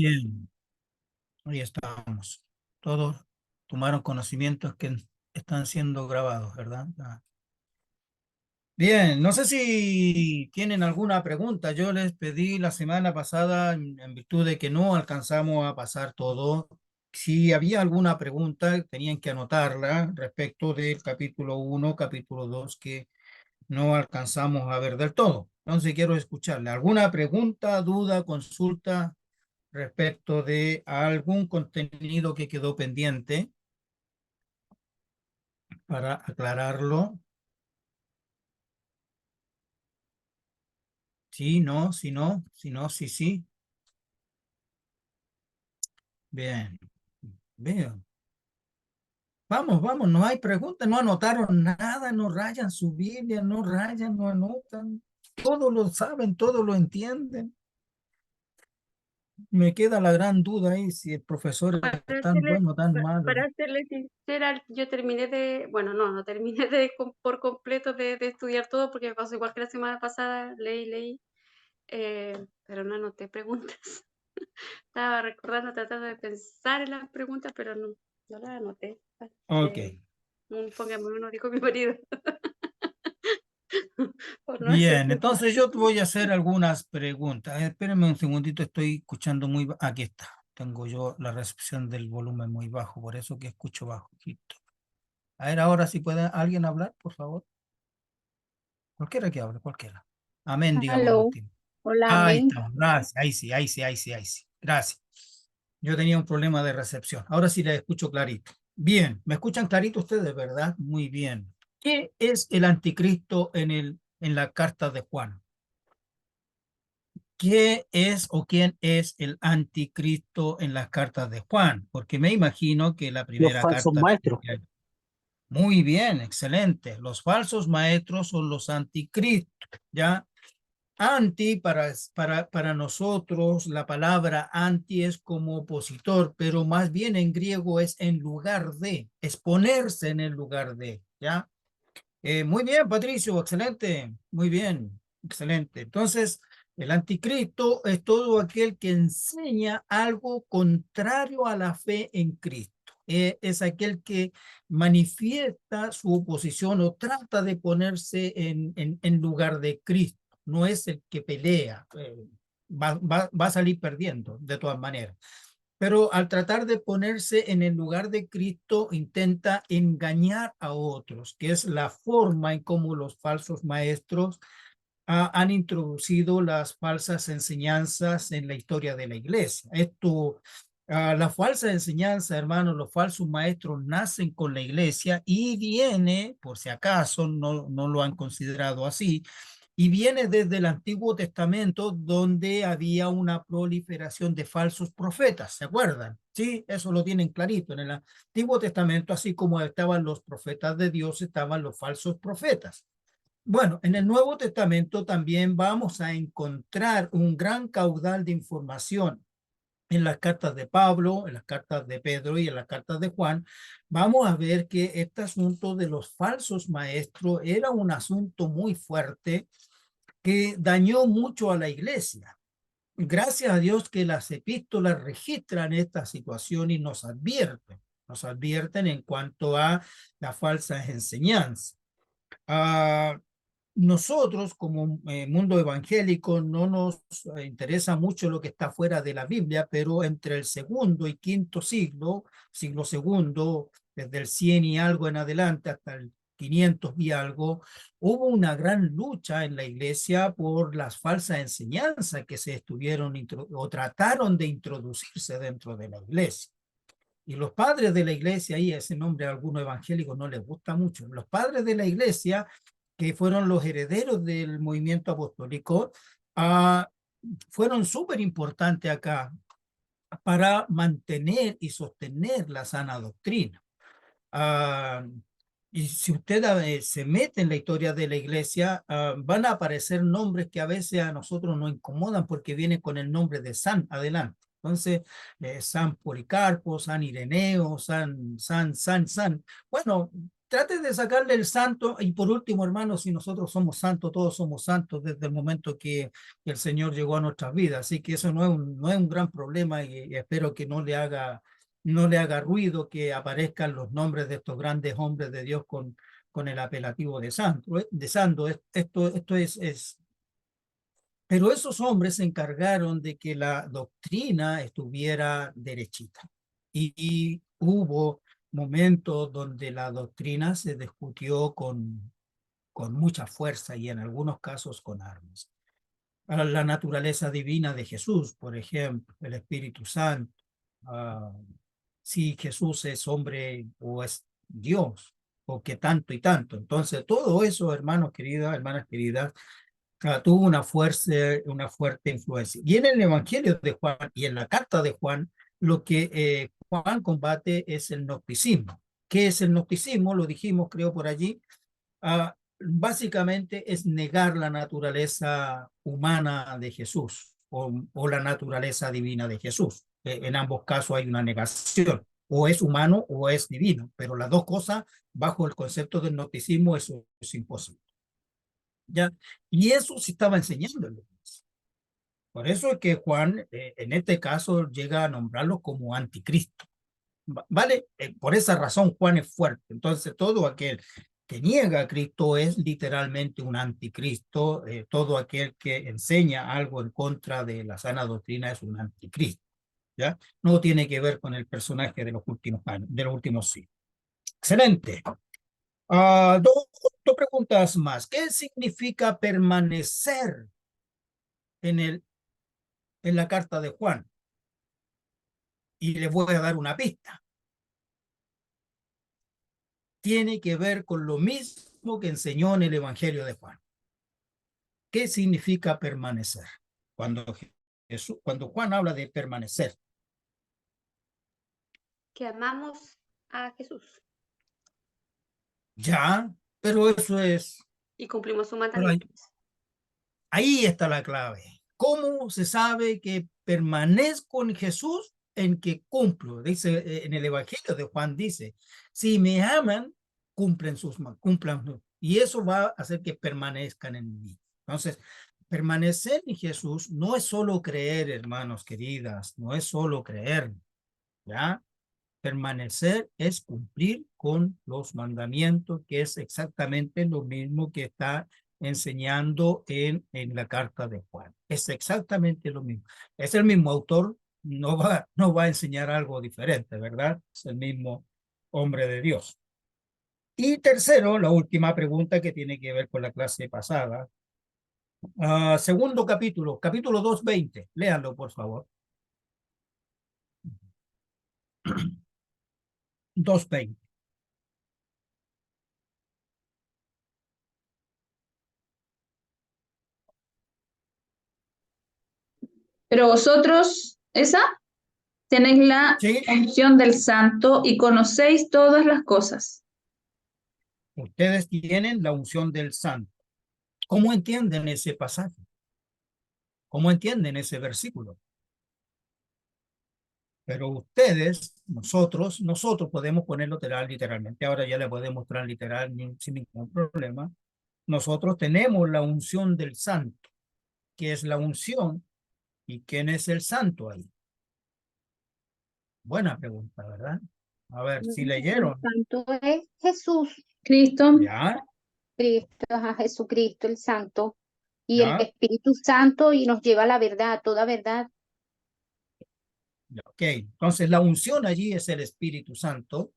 Bien, ahí estamos. Todos tomaron conocimientos que están siendo grabados, ¿verdad? Bien, no sé si tienen alguna pregunta. Yo les pedí la semana pasada, en virtud de que no alcanzamos a pasar todo, si había alguna pregunta, tenían que anotarla respecto del capítulo 1, capítulo 2, que no alcanzamos a ver del todo. Entonces quiero escucharle. ¿Alguna pregunta, duda, consulta respecto de algún contenido que quedó pendiente para aclararlo? Sí, no, si no, si no, sí, sí. Bien, bien. Vamos, vamos, no hay preguntas, no anotaron nada, no rayan su Biblia, no rayan, no anotan. Todo lo saben, todo lo entienden. Me queda la gran duda ahí si el profesor Para es tan serle bueno o tan pa malo. para serle sincera, yo terminé de bueno, no terminé de por completo de estudiar todo, porque me pasó igual que la semana pasada, leí, pero no anoté preguntas. Estaba recordando, tratando de pensar en las preguntas, pero no las anoté. Ok, Eh, póngame uno, dijo mi marido, por no bien, hacerlo. entonces yo te voy a hacer algunas preguntas. Espérenme un segundito, estoy escuchando muy... Aquí está, tengo yo la recepción del volumen muy bajo, por eso que escucho bajito. A ver, ahora si puede alguien hablar, por favor. Cualquiera que hable, cualquiera. Amén, diga por Aló, último. hola, Ahí amén. estamos, gracias, ahí sí, ahí sí, ahí sí, ahí sí. Gracias. Yo tenía un problema de recepción. Ahora sí les escucho clarito. Bien, ¿me escuchan clarito ustedes, verdad? Muy bien. ¿Qué es el anticristo en la carta de Juan? ¿Qué es o quién es el anticristo en las cartas de Juan? Porque me imagino que la Los primera falsos carta... maestros. Muy bien, excelente. Los falsos maestros son los anticristos, ¿ya? Anti, para nosotros, la palabra anti es como opositor, pero más bien en griego es en lugar de, es ponerse en el lugar de, ¿ya? Muy bien, Patricio, excelente, muy bien, excelente. Entonces, el anticristo es todo aquel que enseña algo contrario a la fe en Cristo. Es aquel que manifiesta su oposición o trata de ponerse en lugar de Cristo. No es el que pelea, va a salir perdiendo de todas maneras, pero al tratar de ponerse en el lugar de Cristo, intenta engañar a otros, que es la forma en cómo los falsos maestros han introducido las falsas enseñanzas en la historia de la iglesia. La falsa enseñanza, hermanos, los falsos maestros nacen con la iglesia y viene, por si acaso no lo han considerado así, y viene desde el Antiguo Testamento, donde había una proliferación de falsos profetas, ¿se acuerdan? Sí, eso lo tienen clarito. En el Antiguo Testamento, así como estaban los profetas de Dios, estaban los falsos profetas. Bueno, en el Nuevo Testamento también vamos a encontrar un gran caudal de información en las cartas de Pablo, en las cartas de Pedro y en las cartas de Juan. Vamos a ver que este asunto de los falsos maestros era un asunto muy fuerte que dañó mucho a la iglesia. Gracias a Dios que las epístolas registran esta situación y nos advierten en cuanto a las falsas enseñanzas. Ah, nosotros como mundo evangélico no nos interesa mucho lo que está fuera de la Biblia, pero entre el segundo y quinto siglo, siglo segundo, desde el 100 y algo en adelante hasta el 500 y algo, hubo una gran lucha en la iglesia por las falsas enseñanzas que se estuvieron o trataron de introducirse dentro de la iglesia. Y los padres de la iglesia, y ese nombre a algunos evangélicos no les gusta mucho, los padres de la iglesia, que fueron los herederos del movimiento apostólico, ah, fueron súper importantes acá para mantener y sostener la sana doctrina. Ah, y si usted se mete en la historia de la iglesia, van a aparecer nombres que a veces a nosotros nos incomodan porque viene con el nombre de San adelante. Entonces, San Policarpo, San Ireneo, San. Bueno, trate de sacarle el santo. Y por último, hermanos, si nosotros somos santos, todos somos santos desde el momento que el Señor llegó a nuestras vidas. Así que eso no es un gran problema y espero que no le haga ruido que aparezcan los nombres de estos grandes hombres de Dios con el apelativo de santo. Esto es. Pero esos hombres se encargaron de que la doctrina estuviera derechita. Y hubo momentos donde la doctrina se discutió con mucha fuerza y en algunos casos con armas. La naturaleza divina de Jesús, por ejemplo, el Espíritu Santo, si Jesús es hombre o es Dios, o que tanto y tanto. Entonces, todo eso, hermanos queridos, hermanas queridas, tuvo una fuerte influencia. Y en el Evangelio de Juan y en la carta de Juan, lo que Juan combate es el gnosticismo. ¿Qué es el gnosticismo? Lo dijimos, creo, por allí. Básicamente es negar la naturaleza humana de Jesús o la naturaleza divina de Jesús. En ambos casos hay una negación. O es humano o es divino, pero las dos cosas, bajo el concepto del gnosticismo, eso es imposible. ¿Ya? Y eso sí estaba enseñando. Por eso es que Juan, en este caso, llega a nombrarlo como anticristo. ¿Vale? Por esa razón Juan es fuerte. Entonces, todo aquel que niega a Cristo es literalmente un anticristo. Todo aquel que enseña algo en contra de la sana doctrina es un anticristo. ¿Ya? No tiene que ver con el personaje de los últimos años, de los últimos siglos. Excelente. Dos preguntas más. ¿Qué significa permanecer en la carta de Juan? Y les voy a dar una pista. Tiene que ver con lo mismo que enseñó en el Evangelio de Juan. ¿Qué significa permanecer? Cuando Juan habla de permanecer. Que amamos a Jesús Ya, pero eso es. y cumplimos sus Pero mandamientos. ahí está la clave. ¿Cómo se sabe que permanezco en Jesús? En que cumplo. Dice en el Evangelio de Juan, dice, si me aman, cumplan. Y eso va a hacer que permanezcan en mí. Entonces, permanecer en Jesús no es solo creer, hermanos queridas, no es solo creer, ¿ya? Permanecer es cumplir con los mandamientos, que es exactamente lo mismo que está enseñando en la carta de Juan. Es exactamente lo mismo. Es el mismo autor, no va a enseñar algo diferente, ¿verdad? Es el mismo hombre de Dios. Y tercero, la última pregunta que tiene que ver con la clase pasada. Segundo capítulo 2:20. Léanlo, por favor. 2:20. Pero vosotros, esa, tenéis la Sí, unción del Santo y conocéis todas las cosas. ustedes tienen la unción del Santo. ¿Cómo entienden ese pasaje? ¿Cómo entienden ese versículo? Pero ustedes, nosotros podemos ponerlo literalmente. Ahora ya le podemos mostrar literal sin ningún problema. Nosotros tenemos la unción del Santo. ¿Qué es la unción? ¿Y quién es el Santo ahí? Buena pregunta, ¿verdad? A ver, si El leyeron, santo es Jesús, Cristo, ya, Cristo, a Jesucristo, el santo, y el ya, Espíritu Santo, y nos lleva a la verdad, toda verdad. ya, ok. Entonces la unción allí es el Espíritu Santo.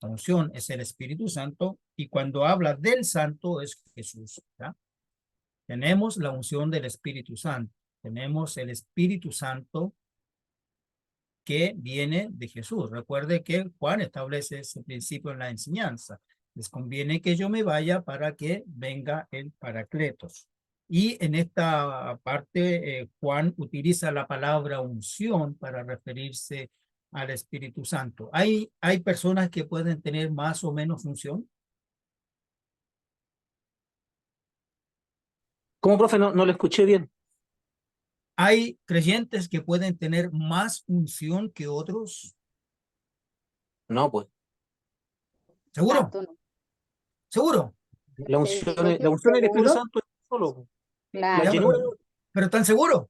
La unción es el Espíritu Santo y cuando habla del Santo es Jesús. ¿Ya? Tenemos la unción del Espíritu Santo. Tenemos el Espíritu Santo que viene de Jesús. Recuerde que Juan establece ese principio en la enseñanza. Les conviene que yo me vaya para que venga el Paracletos. Y en esta parte, Juan utiliza la palabra unción para referirse al Espíritu Santo. Hay personas que pueden tener más o menos unción. ¿Cómo, profe? No lo escuché bien. Hay creyentes que pueden tener más unción que otros. No, pues. ¿Seguro? Santo, no. ¿Seguro? La Te unción, digo que la unción del Espíritu seguro, Santo es solo. La Ya, claro, llenura, pero ¿están seguros?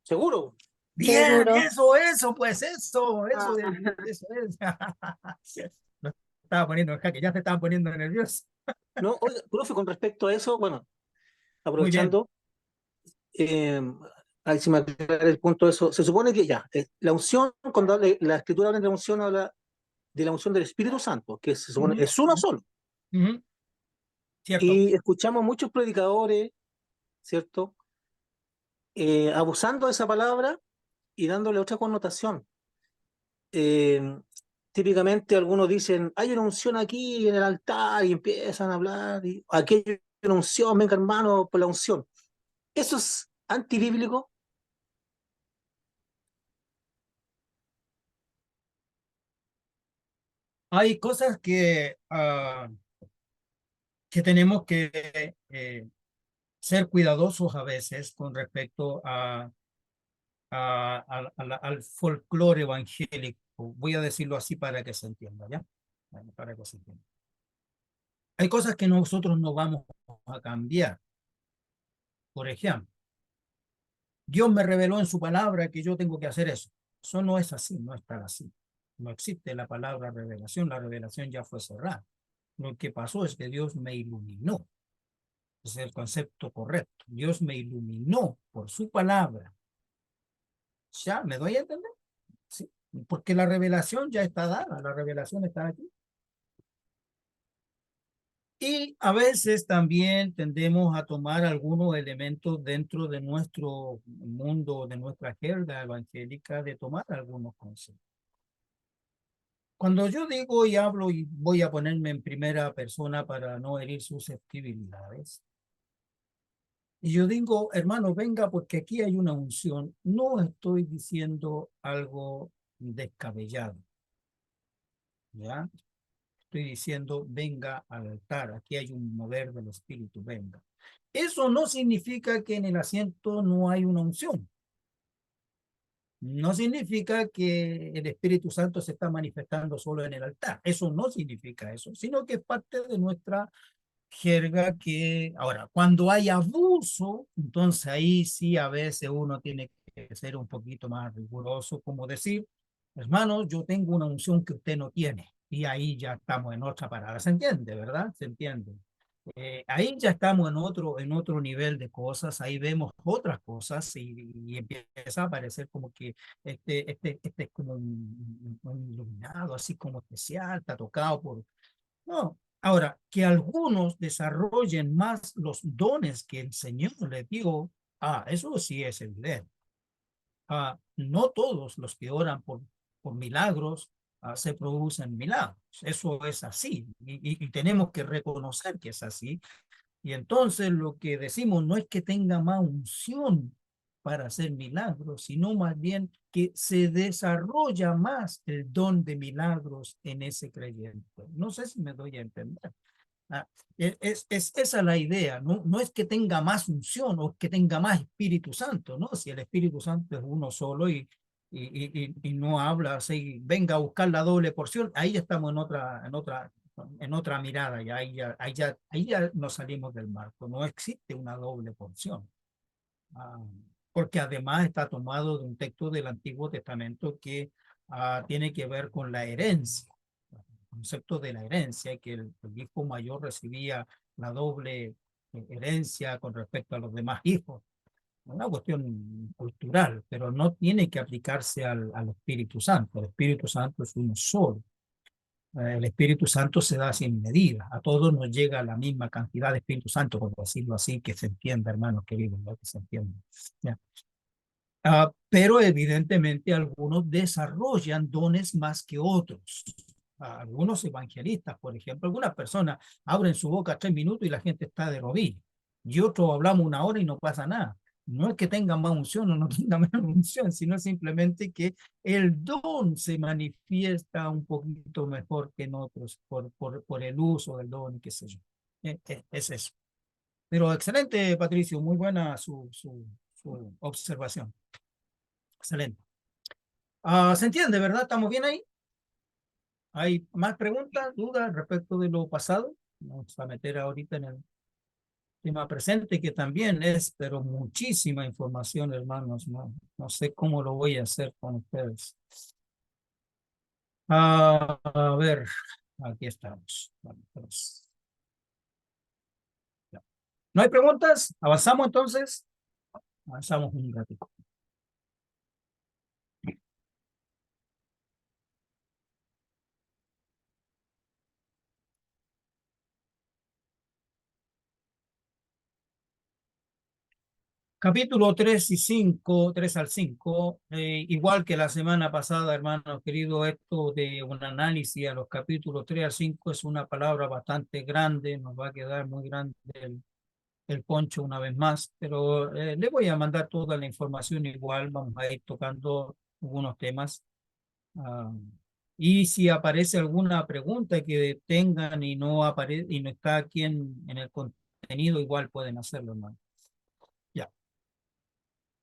seguro. Bien, seguro. pues eso Ah, eso es. No estaba poniendo en jaque, ya te estaban poniendo nervioso. No, oiga, profe, con respecto a eso, bueno, Muy bien. aprovechando, eh, ahí se me aclara el punto de eso. Se supone que ya, la unción, cuando la escritura habla de la unción, habla de la unción del Espíritu Santo, que se supone Ujú, es uno solo. ujú, cierto. Y escuchamos muchos predicadores, ¿cierto? Abusando de esa palabra y dándole otra connotación. Eh, Típicamente algunos dicen, hay una unción aquí en el altar y empiezan a hablar, y aquí hay una unción, venga hermano, por la unción. ¿Eso es antibíblico? Hay cosas que tenemos que ser cuidadosos a veces con respecto al folclore evangélico. Voy a decirlo así para que se entienda, ¿ya? Bueno, para que se entienda. Hay cosas que nosotros no vamos a cambiar. Por ejemplo, Dios me reveló en su palabra que yo tengo que hacer eso. Eso no es así, no es tan así. No existe la palabra revelación, la revelación ya fue cerrada. Lo que pasó es que Dios me iluminó. Ese es el concepto correcto. Dios me iluminó por su palabra. ¿Ya? ¿Me doy a entender? Sí. Porque la revelación ya está dada, la revelación está aquí. Y a veces también tendemos a tomar algunos elementos dentro de nuestro mundo, de nuestra jerga evangélica, de tomar algunos conceptos. Cuando yo digo y hablo y voy a ponerme en primera persona para no herir susceptibilidades, y yo digo, hermano, venga porque aquí hay una unción, no estoy diciendo algo descabellado, ¿ya? Estoy diciendo, venga al altar, aquí hay un mover del Espíritu, venga. Eso no significa que en el asiento no hay una unción. No significa que el Espíritu Santo se está manifestando solo en el altar. Eso no significa eso, sino que es parte de nuestra jerga que, ahora, cuando hay abuso, entonces ahí sí a veces uno tiene que ser un poquito más riguroso, como decir, hermano, yo tengo una unción que usted no tiene. Y ahí ya estamos en otra parada. ¿Se entiende, verdad? ¿Se entiende? Ahí ya estamos en otro nivel de cosas, ahí vemos otras cosas y empieza a aparecer como que este es como un iluminado, así como especial, está tocado por... No, ahora, que algunos desarrollen más los dones que el Señor les dio, eso sí es evidente. No todos los que oran por milagros se producen milagros. Eso es así y tenemos que reconocer que es así. Y entonces lo que decimos no es que tenga más unción para hacer milagros, sino más bien que se desarrolla más el don de milagros en ese creyente. No sé si me doy a entender. Ah, es esa la idea, ¿no? No es que tenga más unción o que tenga más Espíritu Santo, ¿no? Si el Espíritu Santo es uno solo y no habla así, venga a buscar la doble porción, ahí ya estamos en otra mirada, y ahí ya nos salimos del marco, no existe una doble porción. Ah, Porque además está tomado de un texto del Antiguo Testamento que tiene que ver con la herencia, el concepto de la herencia, que el hijo mayor recibía la doble herencia con respecto a los demás hijos. Una cuestión cultural, pero no tiene que aplicarse al Espíritu Santo. El Espíritu Santo es uno solo. El Espíritu Santo se da sin medida. A todos nos llega la misma cantidad de Espíritu Santo, por decirlo así, que se entienda, hermanos queridos, ¿no? Que se entienda. ¿Ya? Pero evidentemente algunos desarrollan dones más que otros. Algunos evangelistas, por ejemplo, algunas personas abren su boca 3 minutos y la gente está de rodillas. Y otros hablamos 1 hora y no pasa nada. No es que tengan más unción o no tengan menos unción, sino simplemente que el don se manifiesta un poquito mejor que en otros por el uso del don, qué sé yo. Es eso. Pero excelente, Patricio, muy buena su observación. Excelente. ¿Se entiende, verdad? ¿Estamos bien ahí? ¿Hay más preguntas, dudas respecto de lo pasado? vamos a meter ahorita en el tema presente, que también es, pero muchísima información, hermanos. No sé cómo lo voy a hacer con ustedes. A ver, aquí estamos. Bueno, pues, ya. ¿No hay preguntas? ¿Avanzamos entonces? Avanzamos un ratito. Capítulo 3 y 5, 3 al 5, igual que la semana pasada, hermano querido, esto de un análisis a los capítulos 3 al 5 es una palabra bastante grande, nos va a quedar muy grande el poncho una vez más, pero le voy a mandar toda la información igual, vamos a ir tocando algunos temas. Ah, y si aparece alguna pregunta que tengan y no aparece y no está aquí en el contenido, igual pueden hacerlo, hermano. Ya.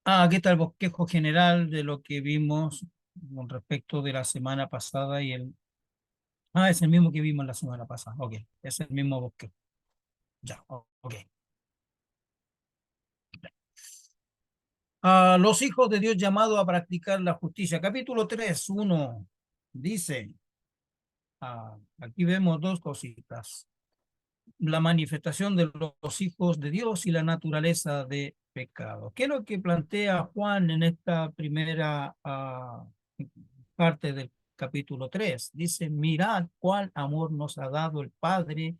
Aquí está el bosquejo general de lo que vimos con respecto de la semana pasada y el... es el mismo que vimos la semana pasada. Ok, es el mismo bosquejo. Ya, ok. Los hijos de Dios llamados a practicar la justicia. Capítulo 3, 1, dice, aquí vemos dos cositas. La manifestación de los hijos de Dios y la naturaleza de pecado. ¿Qué es lo que plantea Juan en esta primera parte del capítulo 3? Dice, mirad cuál amor nos ha dado el Padre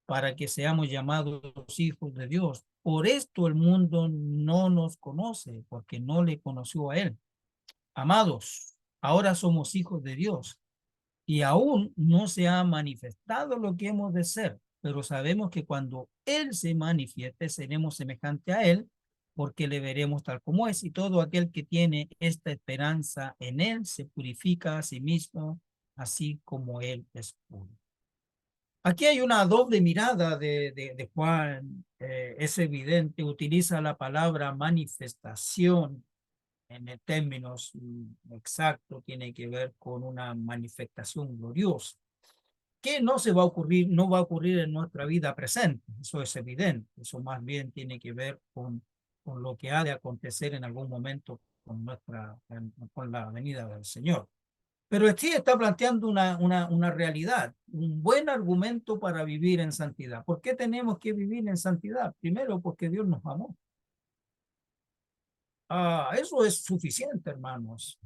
para que seamos llamados hijos de Dios. Por esto el mundo no nos conoce, porque no le conoció a Él. Amados, ahora somos hijos de Dios y aún no se ha manifestado lo que hemos de ser, pero sabemos que cuando Él se manifieste seremos semejantes a Él, porque le veremos tal como es, y todo aquel que tiene esta esperanza en Él se purifica a sí mismo, así como Él es puro. Aquí hay una doble mirada de Juan, es evidente, utiliza la palabra manifestación en el términos exactos, tiene que ver con una manifestación gloriosa, que no se va a ocurrir, no va a ocurrir en nuestra vida presente, eso es evidente, eso más bien tiene que ver con lo que ha de acontecer en algún momento con la venida del Señor. Pero sí está planteando una realidad, un buen argumento para vivir en santidad. ¿Por qué tenemos que vivir en santidad? Primero, porque Dios nos amó. Eso es suficiente, hermanos.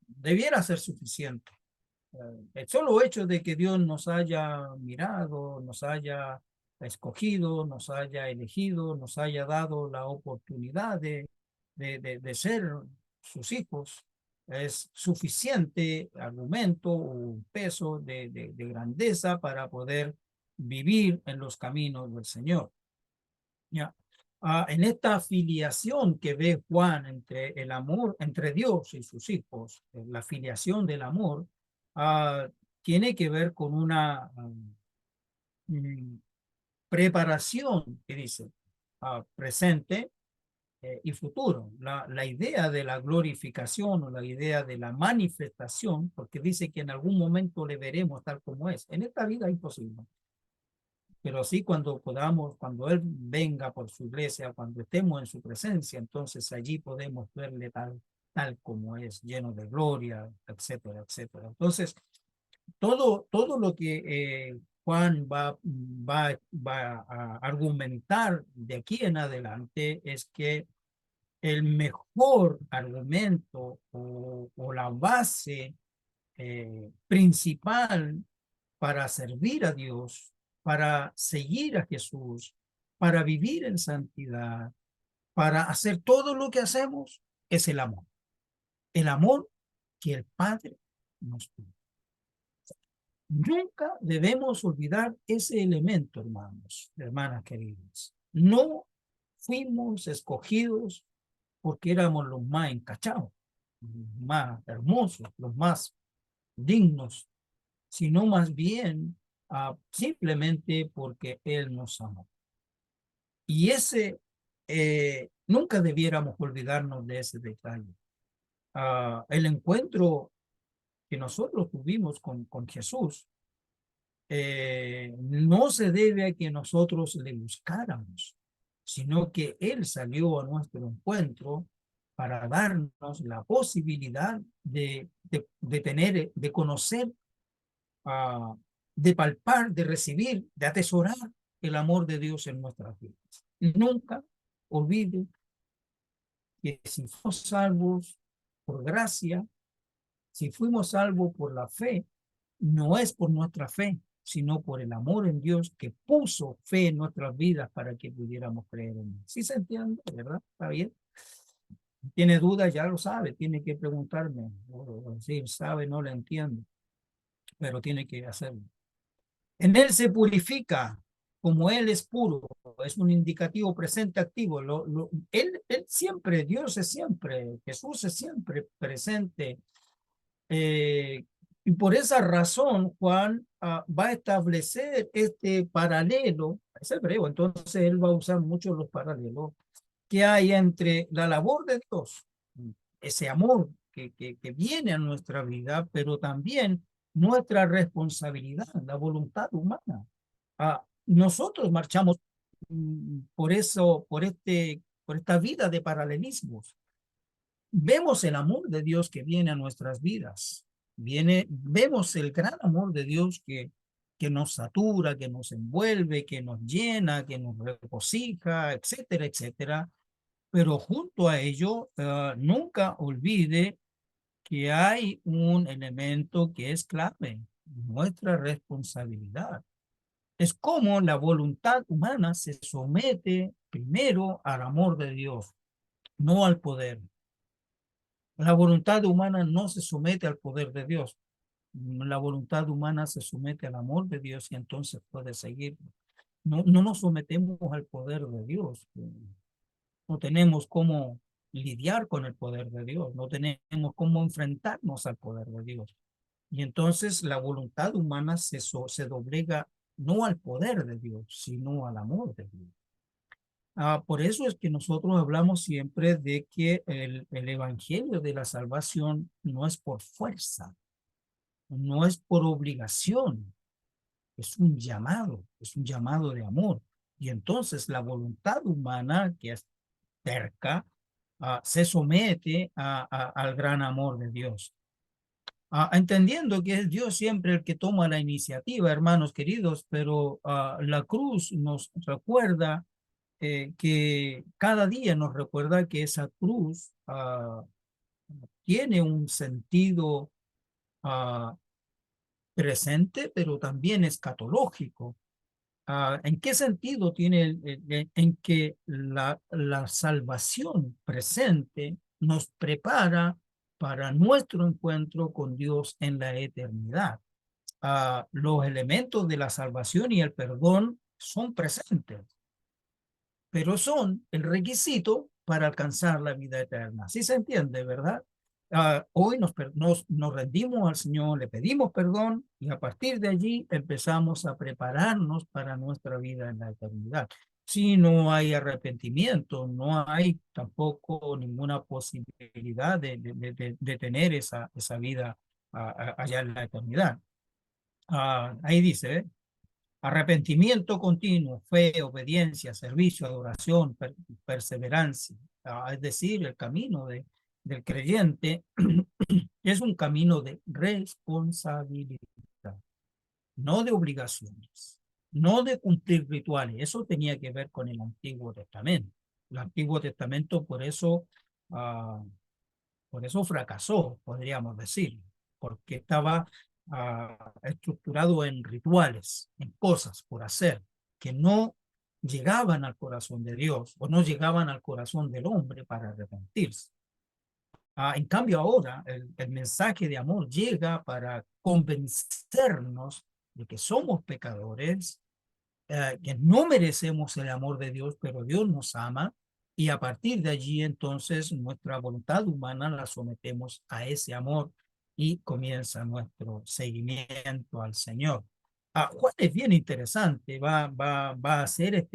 Debiera ser suficiente. El solo hecho de que Dios nos haya mirado, nos haya escogido, nos haya elegido, nos haya dado la oportunidad de ser sus hijos, es suficiente argumento o peso de grandeza para poder vivir en los caminos del Señor. ¿Ya? En esta filiación que ve Juan entre el amor, entre Dios y sus hijos, la filiación del amor, tiene que ver con una preparación, que dice, presente y futuro. La idea de la glorificación o la idea de la manifestación, porque dice que en algún momento le veremos tal como es. En esta vida es imposible. Pero sí cuando podamos, cuando Él venga por su iglesia, cuando estemos en su presencia, entonces allí podemos verle tal como es, lleno de gloria, etcétera, etcétera. Entonces, todo lo que Juan va a argumentar de aquí en adelante es que el mejor argumento o la base principal para servir a Dios, para seguir a Jesús, para vivir en santidad, para hacer todo lo que hacemos, es el amor. El amor que el Padre nos tuvo. Nunca debemos olvidar ese elemento, hermanos, hermanas queridas. No fuimos escogidos porque éramos los más encachados, los más hermosos, los más dignos, sino más bien simplemente porque Él nos amó. Y nunca debiéramos olvidarnos de ese detalle. El encuentro que nosotros tuvimos con Jesús no se debe a que nosotros le buscáramos, sino que Él salió a nuestro encuentro para darnos la posibilidad de tener, de conocer, de palpar, de recibir, de atesorar el amor de Dios en nuestras vidas. Nunca olvide que si fuimos salvos por gracia, si fuimos salvos por la fe, no es por nuestra fe, sino por el amor en Dios que puso fe en nuestras vidas para que pudiéramos creer en Él. ¿Sí se entiende, verdad? ¿Está bien? ¿Tiene dudas? Ya lo sabe, tiene que preguntarme. Si sabe, no le entiendo, pero tiene que hacerlo. En Él se purifica, como Él es puro, es un indicativo presente activo. Él siempre, Dios es siempre, Jesús es siempre presente. Y por esa razón, Juan va a establecer este paralelo, es hebreo, entonces él va a usar mucho los paralelos que hay entre la labor de Dios, ese amor que viene a nuestra vida, pero también nuestra responsabilidad, la voluntad humana. Nosotros marchamos por eso, por esta vida de paralelismos. Vemos el amor de Dios que viene a nuestras vidas. Vemos el gran amor de Dios que nos satura, que nos envuelve, que nos llena, que nos regocija, etcétera, etcétera. Pero junto a ello, nunca olvide que hay un elemento que es clave, nuestra responsabilidad. Es como la voluntad humana se somete primero al amor de Dios, no al poder. La voluntad humana no se somete al poder de Dios. La voluntad humana se somete al amor de Dios y entonces puede seguir. No nos sometemos al poder de Dios. No tenemos cómo lidiar con el poder de Dios. No tenemos cómo enfrentarnos al poder de Dios. Y entonces la voluntad humana se doblega no al poder de Dios, sino al amor de Dios. Por eso es que nosotros hablamos siempre de que el evangelio de la salvación no es por fuerza, no es por obligación, es un llamado de amor. Y entonces la voluntad humana, que es terca, se somete al gran amor de Dios. Entendiendo que es Dios siempre el que toma la iniciativa, hermanos queridos, pero la cruz nos recuerda que cada día nos recuerda que esa cruz tiene un sentido presente, pero también escatológico. ¿En qué sentido tiene? En que la salvación presente nos prepara para nuestro encuentro con Dios en la eternidad. Los elementos de la salvación y el perdón son presentes, pero son el requisito para alcanzar la vida eterna. ¿Sí se entiende, verdad? Hoy nos rendimos al Señor, le pedimos perdón y a partir de allí empezamos a prepararnos para nuestra vida en la eternidad. Si no hay arrepentimiento, no hay tampoco ninguna posibilidad de tener esa vida allá en la eternidad. Ahí dice, arrepentimiento continuo, fe, obediencia, servicio, adoración, perseverancia. Es decir, el camino del creyente es un camino de responsabilidad, no de obligaciones, no de cumplir rituales. Eso tenía que ver con el Antiguo Testamento. El Antiguo Testamento por eso fracasó, podríamos decir, porque estaba estructurado en rituales, en cosas por hacer, que no llegaban al corazón de Dios o no llegaban al corazón del hombre para arrepentirse. En cambio ahora el mensaje de amor llega para convencernos de que somos pecadores, que no merecemos el amor de Dios, pero Dios nos ama, y a partir de allí entonces nuestra voluntad humana la sometemos a ese amor y comienza nuestro seguimiento al Señor. Juan es bien interesante, va a hacer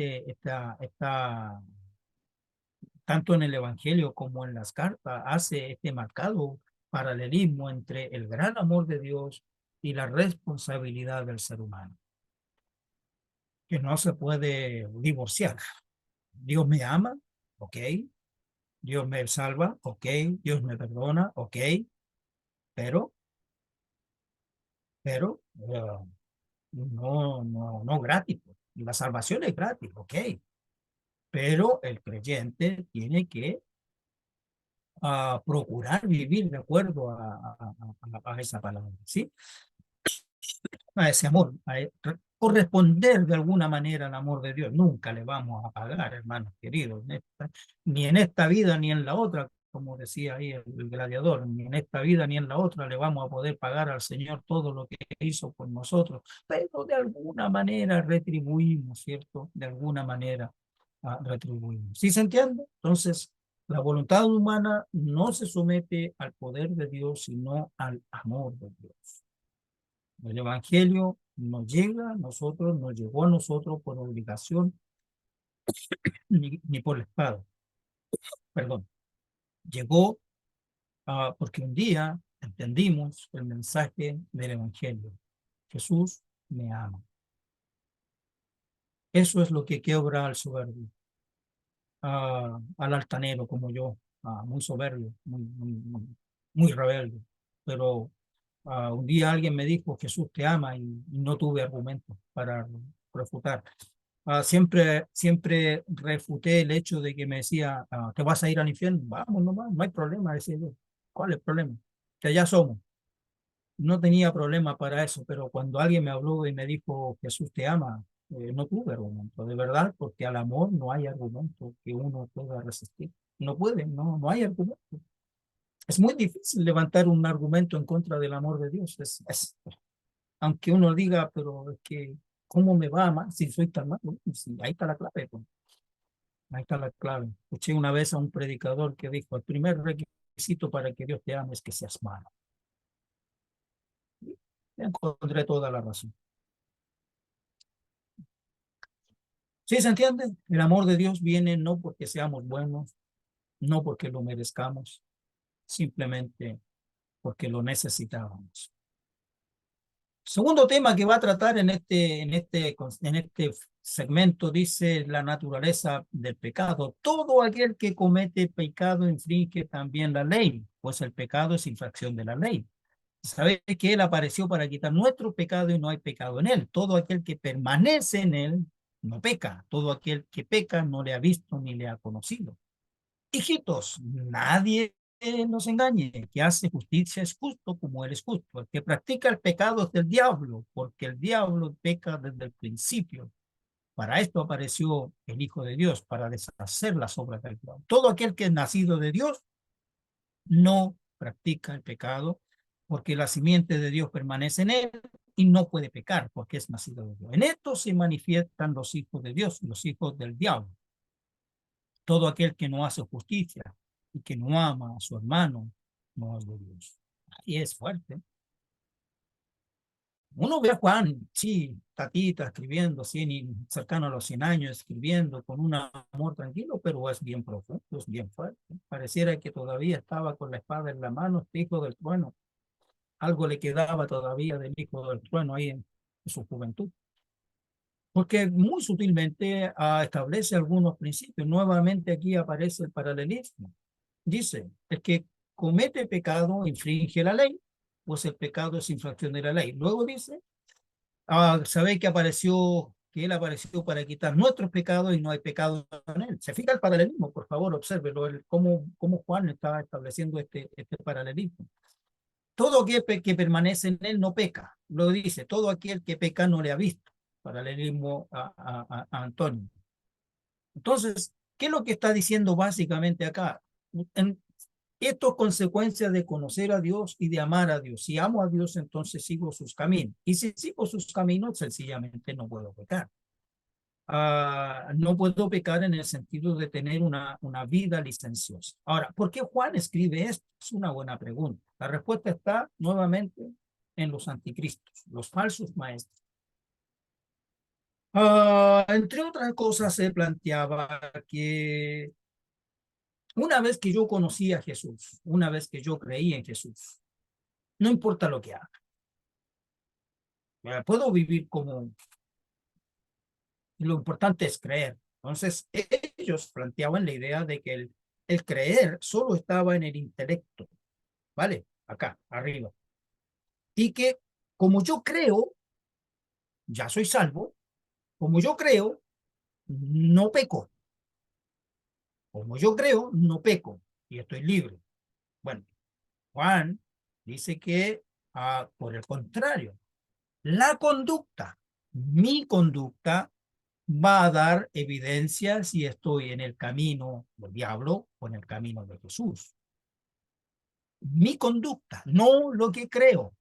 tanto en el Evangelio como en las cartas, hace este marcado paralelismo entre el gran amor de Dios y la responsabilidad del ser humano. que no se puede divorciar. Dios me ama, ok. Dios me salva, ok. Dios me perdona, ok. Pero, no gratis. La salvación es gratis, ok. Pero el creyente tiene que procurar vivir de acuerdo a esa palabra, ¿sí? A ese amor, corresponder de alguna manera al amor de Dios. Nunca le vamos a pagar, hermanos queridos, ni en esta vida ni en la otra, como decía ahí el gladiador, ni en esta vida ni en la otra le vamos a poder pagar al Señor todo lo que hizo por nosotros, pero de alguna manera retribuimos, ¿cierto? De alguna manera retribuimos. ¿Sí se entiende? Entonces, la voluntad humana no se somete al poder de Dios, sino al amor de Dios. El Evangelio nos llega a nosotros, nos llegó a nosotros por obligación, ni por la espada. Perdón. Llegó porque un día entendimos el mensaje del Evangelio. Jesús me ama. Eso es lo que quiebra al soberbio, al altanero como yo, muy soberbio, muy rebelde. Pero un día alguien me dijo, Jesús te ama, y no tuve argumentos para refutar. Siempre refuté el hecho de que me decía, te vas a ir al infierno. Vamos, no hay problema, decía yo. ¿Cuál es el problema? Que allá somos. No tenía problema para eso, pero cuando alguien me habló y me dijo, Jesús te ama, no tuve argumento, de verdad, porque al amor no hay argumento que uno pueda resistir. No puede, no hay argumento. Es muy difícil levantar un argumento en contra del amor de Dios. Aunque uno diga, pero es que, ¿cómo me va a amar si soy tan malo? Sí, ahí está la clave. Pues. Ahí está la clave. Escuché una vez a un predicador que dijo, el primer requisito para que Dios te ame es que seas malo. Encontré toda la razón. ¿Sí se entiende? El amor de Dios viene no porque seamos buenos, no porque lo merezcamos, simplemente porque lo necesitábamos. Segundo tema que va a tratar en este segmento dice la naturaleza del pecado. Todo aquel que comete pecado infringe también la ley, pues el pecado es infracción de la ley. Sabéis que Él apareció para quitar nuestro pecado y no hay pecado en Él. Todo aquel que permanece en Él no peca. Todo aquel que peca no le ha visto ni le ha conocido. Hijitos, nadie nos engañe. Que hace justicia es justo como Él es justo. El que practica el pecado es del diablo, porque el diablo peca desde el principio. Para esto apareció el Hijo de Dios, para deshacer las obras del diablo. Todo aquel que es nacido de Dios no practica el pecado, porque la simiente de Dios permanece en él y no puede pecar, porque es nacido de Dios. En esto se manifiestan los hijos de Dios y los hijos del diablo. Todo aquel que no hace justicia y que no ama a su hermano no es de Dios. Ahí es fuerte. Uno ve a Juan, sí, tatita, escribiendo, cercano a los 100 años, escribiendo con un amor tranquilo, pero es bien profundo, es bien fuerte. Pareciera que todavía estaba con la espada en la mano, este hijo del trueno. Algo le quedaba todavía del hijo del trueno ahí en su juventud. Porque muy sutilmente establece algunos principios. Nuevamente aquí aparece el paralelismo. Dice, el que comete pecado infringe la ley, pues el pecado es infracción de la ley. Luego dice, sabéis que él apareció para quitar nuestros pecados y no hay pecado en él. Se fija el paralelismo, por favor, obsérvelo, cómo Juan está estableciendo este paralelismo. Todo aquel que permanece en él no peca. Lo dice, todo aquel que peca no le ha visto. Paralelismo a Antonio. Entonces, ¿qué es lo que está diciendo básicamente acá? Esto es consecuencia de conocer a Dios y de amar a Dios. Si amo a Dios, entonces sigo sus caminos. Y si sigo sus caminos, sencillamente no puedo pecar. No puedo pecar en el sentido de tener una vida licenciosa. Ahora, ¿por qué Juan escribe esto? Es una buena pregunta. La respuesta está nuevamente en los anticristos, los falsos maestros. Entre otras cosas, se planteaba que una vez que yo conocí a Jesús, una vez que yo creí en Jesús, no importa lo que haga, puedo vivir como Lo importante es creer. Entonces, ellos planteaban la idea de que el creer solo estaba en el intelecto, ¿vale? Acá, arriba. Y que como yo creo, ya soy salvo, como yo creo, no peco. Como yo creo, no peco y estoy libre. Bueno, Juan dice que, por el contrario, la conducta, mi conducta, va a dar evidencia si estoy en el camino del diablo o en el camino de Jesús. Mi conducta, no lo que creo,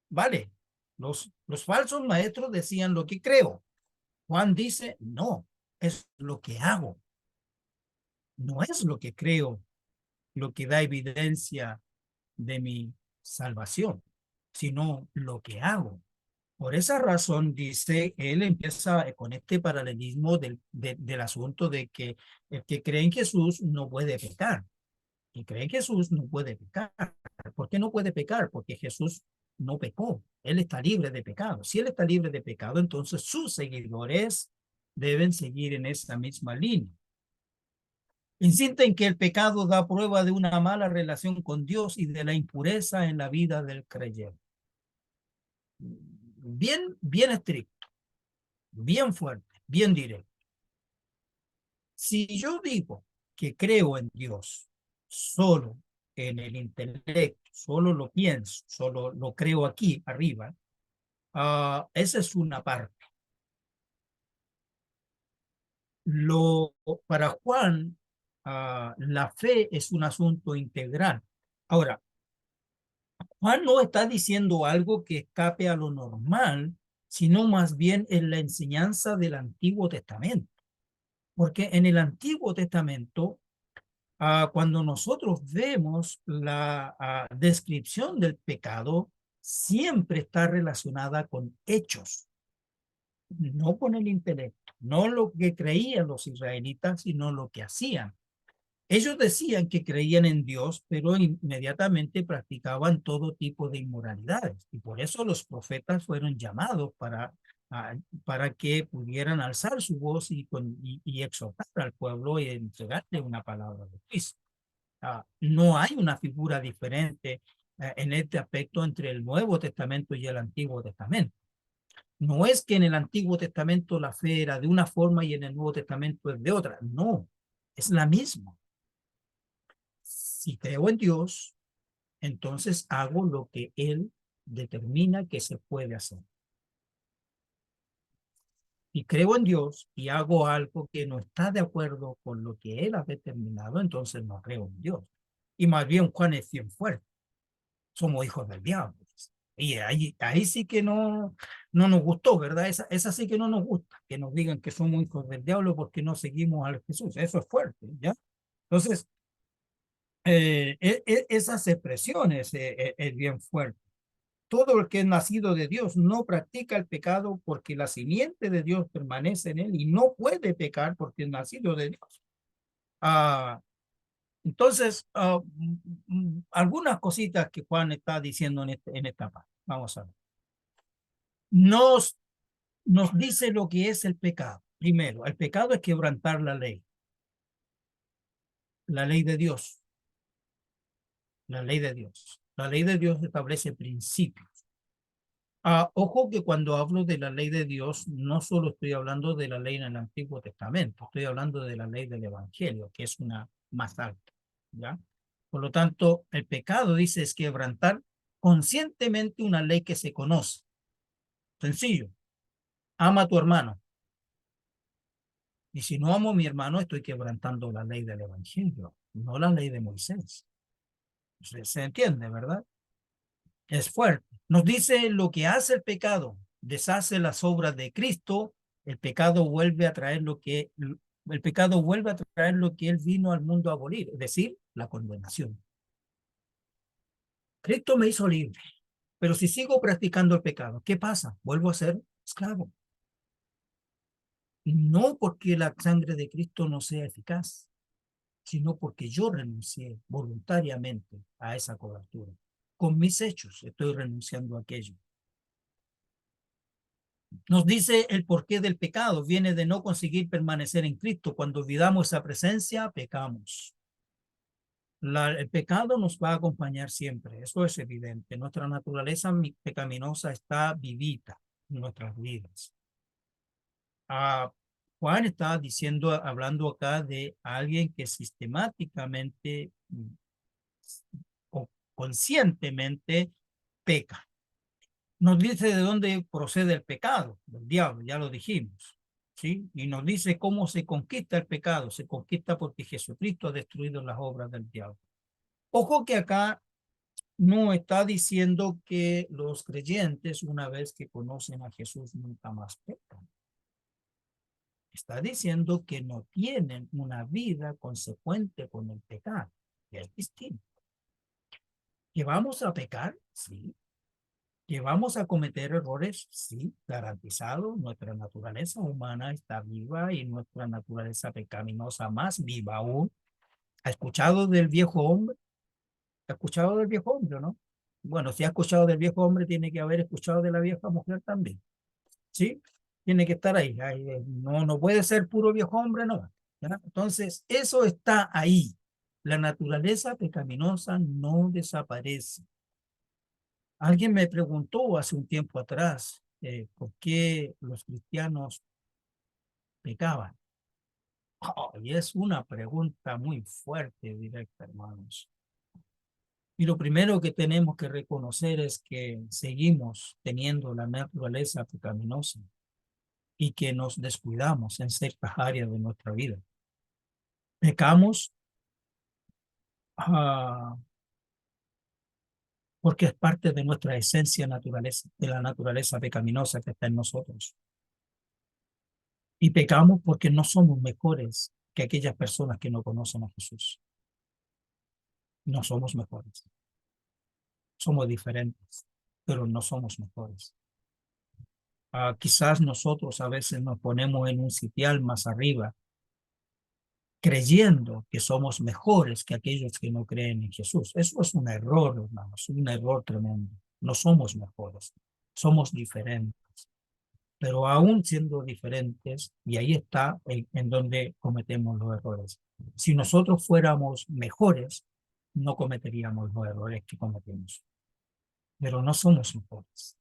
¿vale? Los falsos maestros decían lo que creo. Juan dice, no, es lo que hago. No es lo que creo lo que da evidencia de mi salvación, sino lo que hago. Por esa razón, dice, él empieza con este paralelismo del asunto de que el que cree en Jesús no puede pecar. El que cree en Jesús no puede pecar. ¿Por qué no puede pecar? Porque Jesús no pecó. Él está libre de pecado. Si él está libre de pecado, entonces sus seguidores deben seguir en esa misma línea. Insiste en que el pecado da prueba de una mala relación con Dios y de la impureza en la vida del creyente. Bien estricto, bien fuerte, bien directo. Si yo digo que creo en Dios solo en el intelecto, solo lo pienso, solo lo creo aquí arriba, esa es una parte. Para Juan, la fe es un asunto integral. Ahora, Juan no está diciendo algo que escape a lo normal, sino más bien en la enseñanza del Antiguo Testamento. Porque en el Antiguo Testamento, cuando nosotros vemos la descripción del pecado, siempre está relacionada con hechos, no con el intelecto, no lo que creían los israelitas, sino lo que hacían. Ellos decían que creían en Dios, pero inmediatamente practicaban todo tipo de inmoralidades. Y por eso los profetas fueron llamados para que pudieran alzar su voz y exhortar al pueblo y entregarle una palabra de Cristo. No hay una figura diferente en este aspecto entre el Nuevo Testamento y el Antiguo Testamento. No es que en el Antiguo Testamento la fe era de una forma y en el Nuevo Testamento es de otra. No, es la misma. Si creo en Dios, entonces hago lo que Él determina que se puede hacer. Y creo en Dios y hago algo que no está de acuerdo con lo que Él ha determinado, entonces no creo en Dios. Y más bien Juan es bien fuerte. Somos hijos del diablo. Y ahí sí que no nos gustó, ¿verdad? Esa sí que no nos gusta, que nos digan que somos hijos del diablo porque no seguimos a Jesús. Eso es fuerte, ¿ya? Entonces, esas expresiones es bien fuerte. Todo el que es nacido de Dios no practica el pecado porque la simiente de Dios permanece en él y no puede pecar porque es nacido de Dios. Entonces, algunas cositas que Juan está diciendo en esta parte. Vamos a ver. Nos dice lo que es el pecado. Primero, el pecado es quebrantar la ley de Dios. La ley de Dios. La ley de Dios establece principios. Ojo que cuando hablo de la ley de Dios, no solo estoy hablando de la ley en el Antiguo Testamento, estoy hablando de la ley del Evangelio, que es una más alta, ¿ya? Por lo tanto, el pecado, dice, es quebrantar conscientemente una ley que se conoce. Sencillo. Ama a tu hermano. Y si no amo a mi hermano, estoy quebrantando la ley del Evangelio, no la ley de Moisés. Se entiende, ¿verdad? Es fuerte. Nos dice lo que hace el pecado, deshace las obras de Cristo, el pecado vuelve a traer lo que él vino al mundo a abolir, es decir, la condenación. Cristo me hizo libre, pero si sigo practicando el pecado, ¿qué pasa? Vuelvo a ser esclavo. No porque la sangre de Cristo no sea eficaz, sino porque yo renuncié voluntariamente a esa cobertura. Con mis hechos estoy renunciando a aquello. Nos dice el porqué del pecado. Viene de no conseguir permanecer en Cristo. Cuando olvidamos esa presencia, pecamos. El pecado nos va a acompañar siempre. Eso es evidente. Nuestra naturaleza pecaminosa está vivita en nuestras vidas. Juan está diciendo, hablando acá de alguien que sistemáticamente o conscientemente peca. Nos dice de dónde procede el pecado, del diablo, ya lo dijimos, ¿sí? Y nos dice cómo se conquista el pecado. Se conquista porque Jesucristo ha destruido las obras del diablo. Ojo que acá no está diciendo que los creyentes, una vez que conocen a Jesús, nunca más pecan. Está diciendo que no tienen una vida consecuente con el pecado, que es distinto. ¿Que vamos a pecar? Sí. ¿Que vamos a cometer errores? Sí, garantizado. Nuestra naturaleza humana está viva y nuestra naturaleza pecaminosa más viva aún. ¿Ha escuchado del viejo hombre? ¿Ha escuchado del viejo hombre, no? Bueno, si ha escuchado del viejo hombre, tiene que haber escuchado de la vieja mujer también. ¿Sí? Tiene que estar ahí. No, no puede ser puro viejo hombre, no. ¿Ya? Entonces, eso está ahí. La naturaleza pecaminosa no desaparece. Alguien me preguntó hace un tiempo atrás por qué los cristianos pecaban. Y es una pregunta muy fuerte, directa, hermanos. Y lo primero que tenemos que reconocer es que seguimos teniendo la naturaleza pecaminosa y que nos descuidamos en ciertas áreas de nuestra vida. Pecamos porque es parte de nuestra esencia naturaleza, de la naturaleza pecaminosa que está en nosotros. Y pecamos porque no somos mejores que aquellas personas que no conocen a Jesús. No somos mejores. Somos diferentes, pero no somos mejores. Quizás nosotros a veces nos ponemos en un sitial más arriba, creyendo que somos mejores que aquellos que no creen en Jesús. Eso es un error, hermanos, un error tremendo. No somos mejores, somos diferentes. Pero aún siendo diferentes, y ahí está en donde cometemos los errores. Si nosotros fuéramos mejores, no cometeríamos los errores que cometemos. Pero no somos mejores,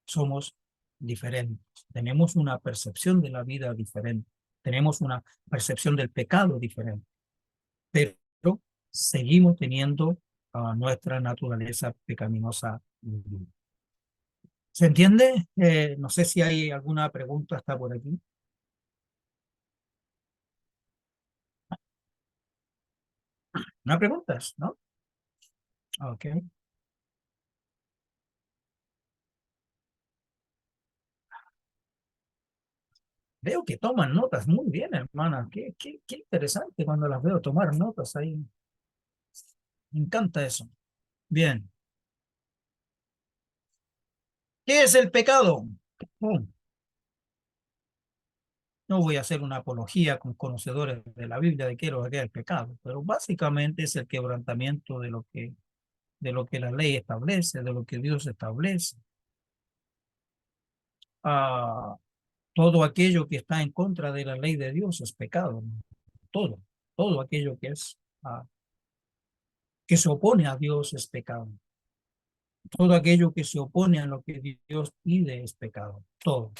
somos diferentes. Tenemos una percepción de la vida diferente, tenemos una percepción del pecado diferente, pero seguimos teniendo nuestra naturaleza pecaminosa. ¿Se entiende? No sé si hay alguna pregunta hasta por aquí. ¿No hay preguntas? ¿No? Ok. Veo que toman notas muy bien, hermana. Qué interesante cuando las veo tomar notas ahí. Me encanta eso. Bien. ¿Qué es el pecado? No voy a hacer una apología con conocedores de la Biblia de qué es lo que es el pecado, pero básicamente es el quebrantamiento de lo que la ley establece, de lo que Dios establece. Todo aquello que está en contra de la ley de Dios es pecado. Todo aquello que se opone a Dios es pecado. Todo aquello que se opone a lo que Dios pide es pecado. Todo.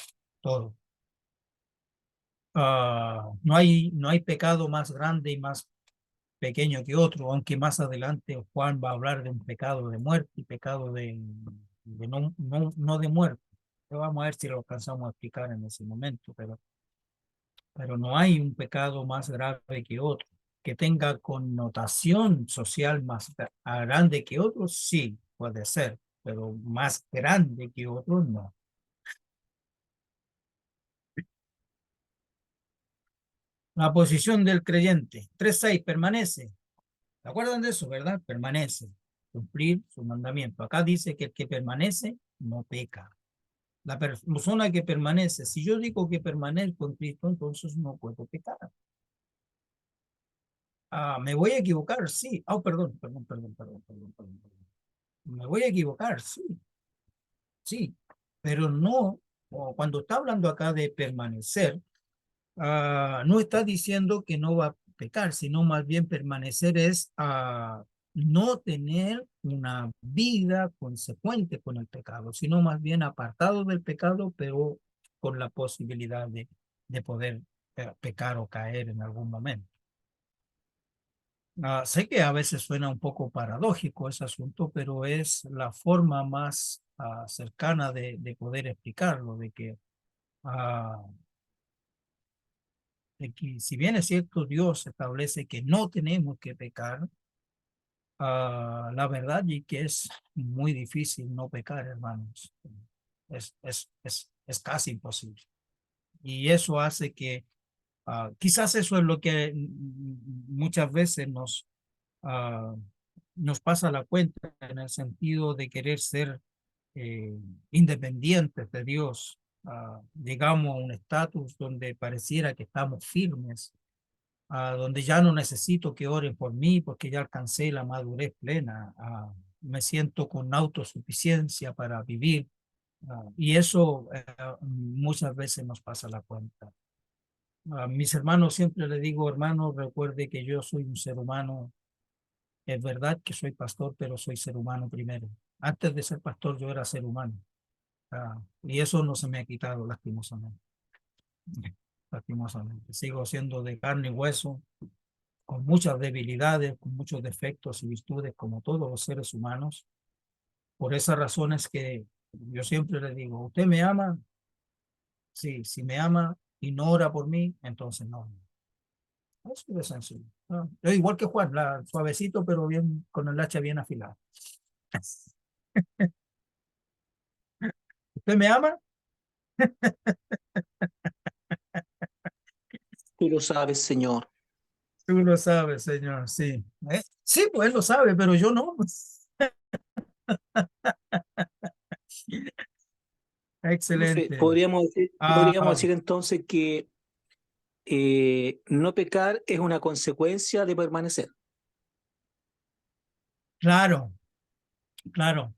No hay pecado más grande y más pequeño que otro, aunque más adelante Juan va a hablar de un pecado de muerte y pecado de no de muerte. Pero vamos a ver si lo alcanzamos a explicar en ese momento, pero no hay un pecado más grave que otro. Que tenga connotación social más grande que otro, sí, puede ser, pero más grande que otro, no. La posición del creyente. 3:6 permanece. ¿Se acuerdan de eso, verdad? Permanece. Cumplir su mandamiento. Acá dice que el que permanece no peca. La persona que permanece, si yo digo que permanezco en Cristo, entonces no puedo pecar. ¿Me voy a equivocar? Sí. Perdón. Me voy a equivocar, sí. Sí, pero no o cuando está hablando acá de permanecer, no está diciendo que no va a pecar, sino más bien permanecer es no tener una vida consecuente con el pecado, sino más bien apartado del pecado, pero con la posibilidad de poder pecar o caer en algún momento. Sé que a veces suena un poco paradójico ese asunto, pero es la forma más cercana de poder explicarlo, de que si bien es cierto, Dios establece que no tenemos que pecar, la verdad y que es muy difícil no pecar, hermanos. Es casi imposible. Y eso hace que quizás eso es lo que muchas veces ah, nos pasa la cuenta en el sentido de querer ser independientes de Dios. Llegamos a un estatus donde pareciera que estamos firmes, donde ya no necesito que oren por mí porque ya alcancé la madurez plena, me siento con autosuficiencia para vivir, y eso muchas veces nos pasa la cuenta. A mis hermanos siempre les digo, hermanos, recuerde que yo soy un ser humano. Es verdad que soy pastor, pero soy ser humano primero. Antes de ser pastor yo era ser humano. Y eso no se me ha quitado, lastimosamente. Lastimosamente. Sigo siendo de carne y hueso, con muchas debilidades, con muchos defectos y virtudes, como todos los seres humanos. Por esas razones que yo siempre le digo, ¿usted me ama? Sí, si me ama y no ora por mí, entonces no. Así de sencillo. Yo igual que Juan, suavecito, pero bien, con el hacha bien afilada. ¿Usted me ama? Tú lo sabes, Señor. Tú lo sabes, Señor, sí. Sí, pues él lo sabe, pero yo no. Profe, Excelente. podríamos Ah, decir entonces que no pecar es una consecuencia de permanecer. claro, claro.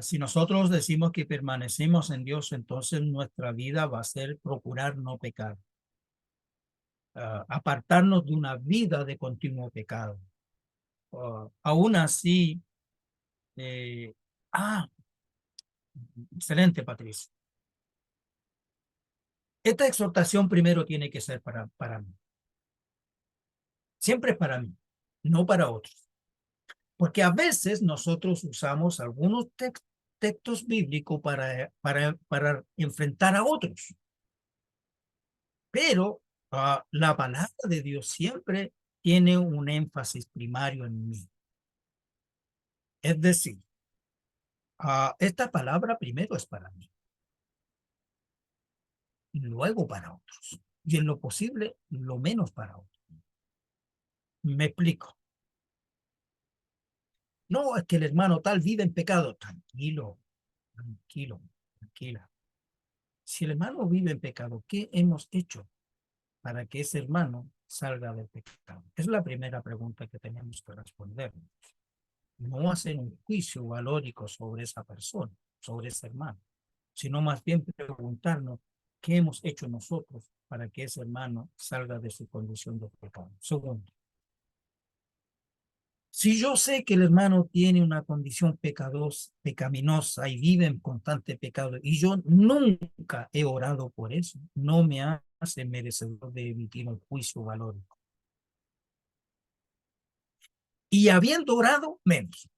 Si nosotros decimos que permanecemos en Dios, entonces nuestra vida va a ser procurar no pecar. Apartarnos de una vida de continuo pecado. Aún así, eh, ah, excelente, Patricia. Esta exhortación primero tiene que ser para mí. Siempre es para mí, no para otros. Porque a veces nosotros usamos algunos textos bíblicos para enfrentar a otros. Pero la palabra de Dios siempre tiene un énfasis primario en mí. Es decir, esta palabra primero es para mí, y luego para otros. Y en lo posible, lo menos para otros. Me explico. No, es que el hermano tal vive en pecado. Tranquilo, tranquilo, tranquila. Si el hermano vive en pecado, ¿qué hemos hecho para que ese hermano salga del pecado? Es la primera pregunta que tenemos que responder. No hacer un juicio valórico sobre esa persona, sobre ese hermano, sino más bien preguntarnos qué hemos hecho nosotros para que ese hermano salga de su condición de pecado. Segundo, si yo sé que el hermano tiene una condición pecaminosa y vive en constante pecado y yo nunca he orado por eso, no me hace merecedor de emitir un juicio valórico. Y habiendo orado, menos.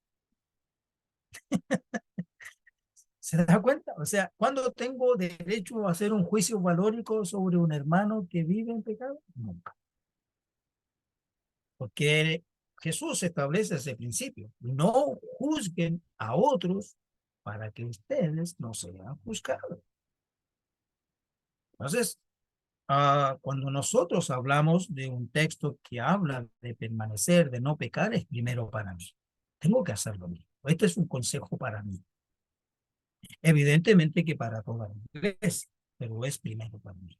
¿Se da cuenta? O sea, ¿cuándo tengo derecho a hacer un juicio valórico sobre un hermano que vive en pecado? Nunca. Porque Jesús establece ese principio. No juzguen a otros para que ustedes no sean juzgados. Entonces, cuando nosotros hablamos de un texto que habla de permanecer, de no pecar, es primero para mí. Tengo que hacerlo mismo. Este es un consejo para mí. Evidentemente que para toda la iglesia, pero es primero para mí.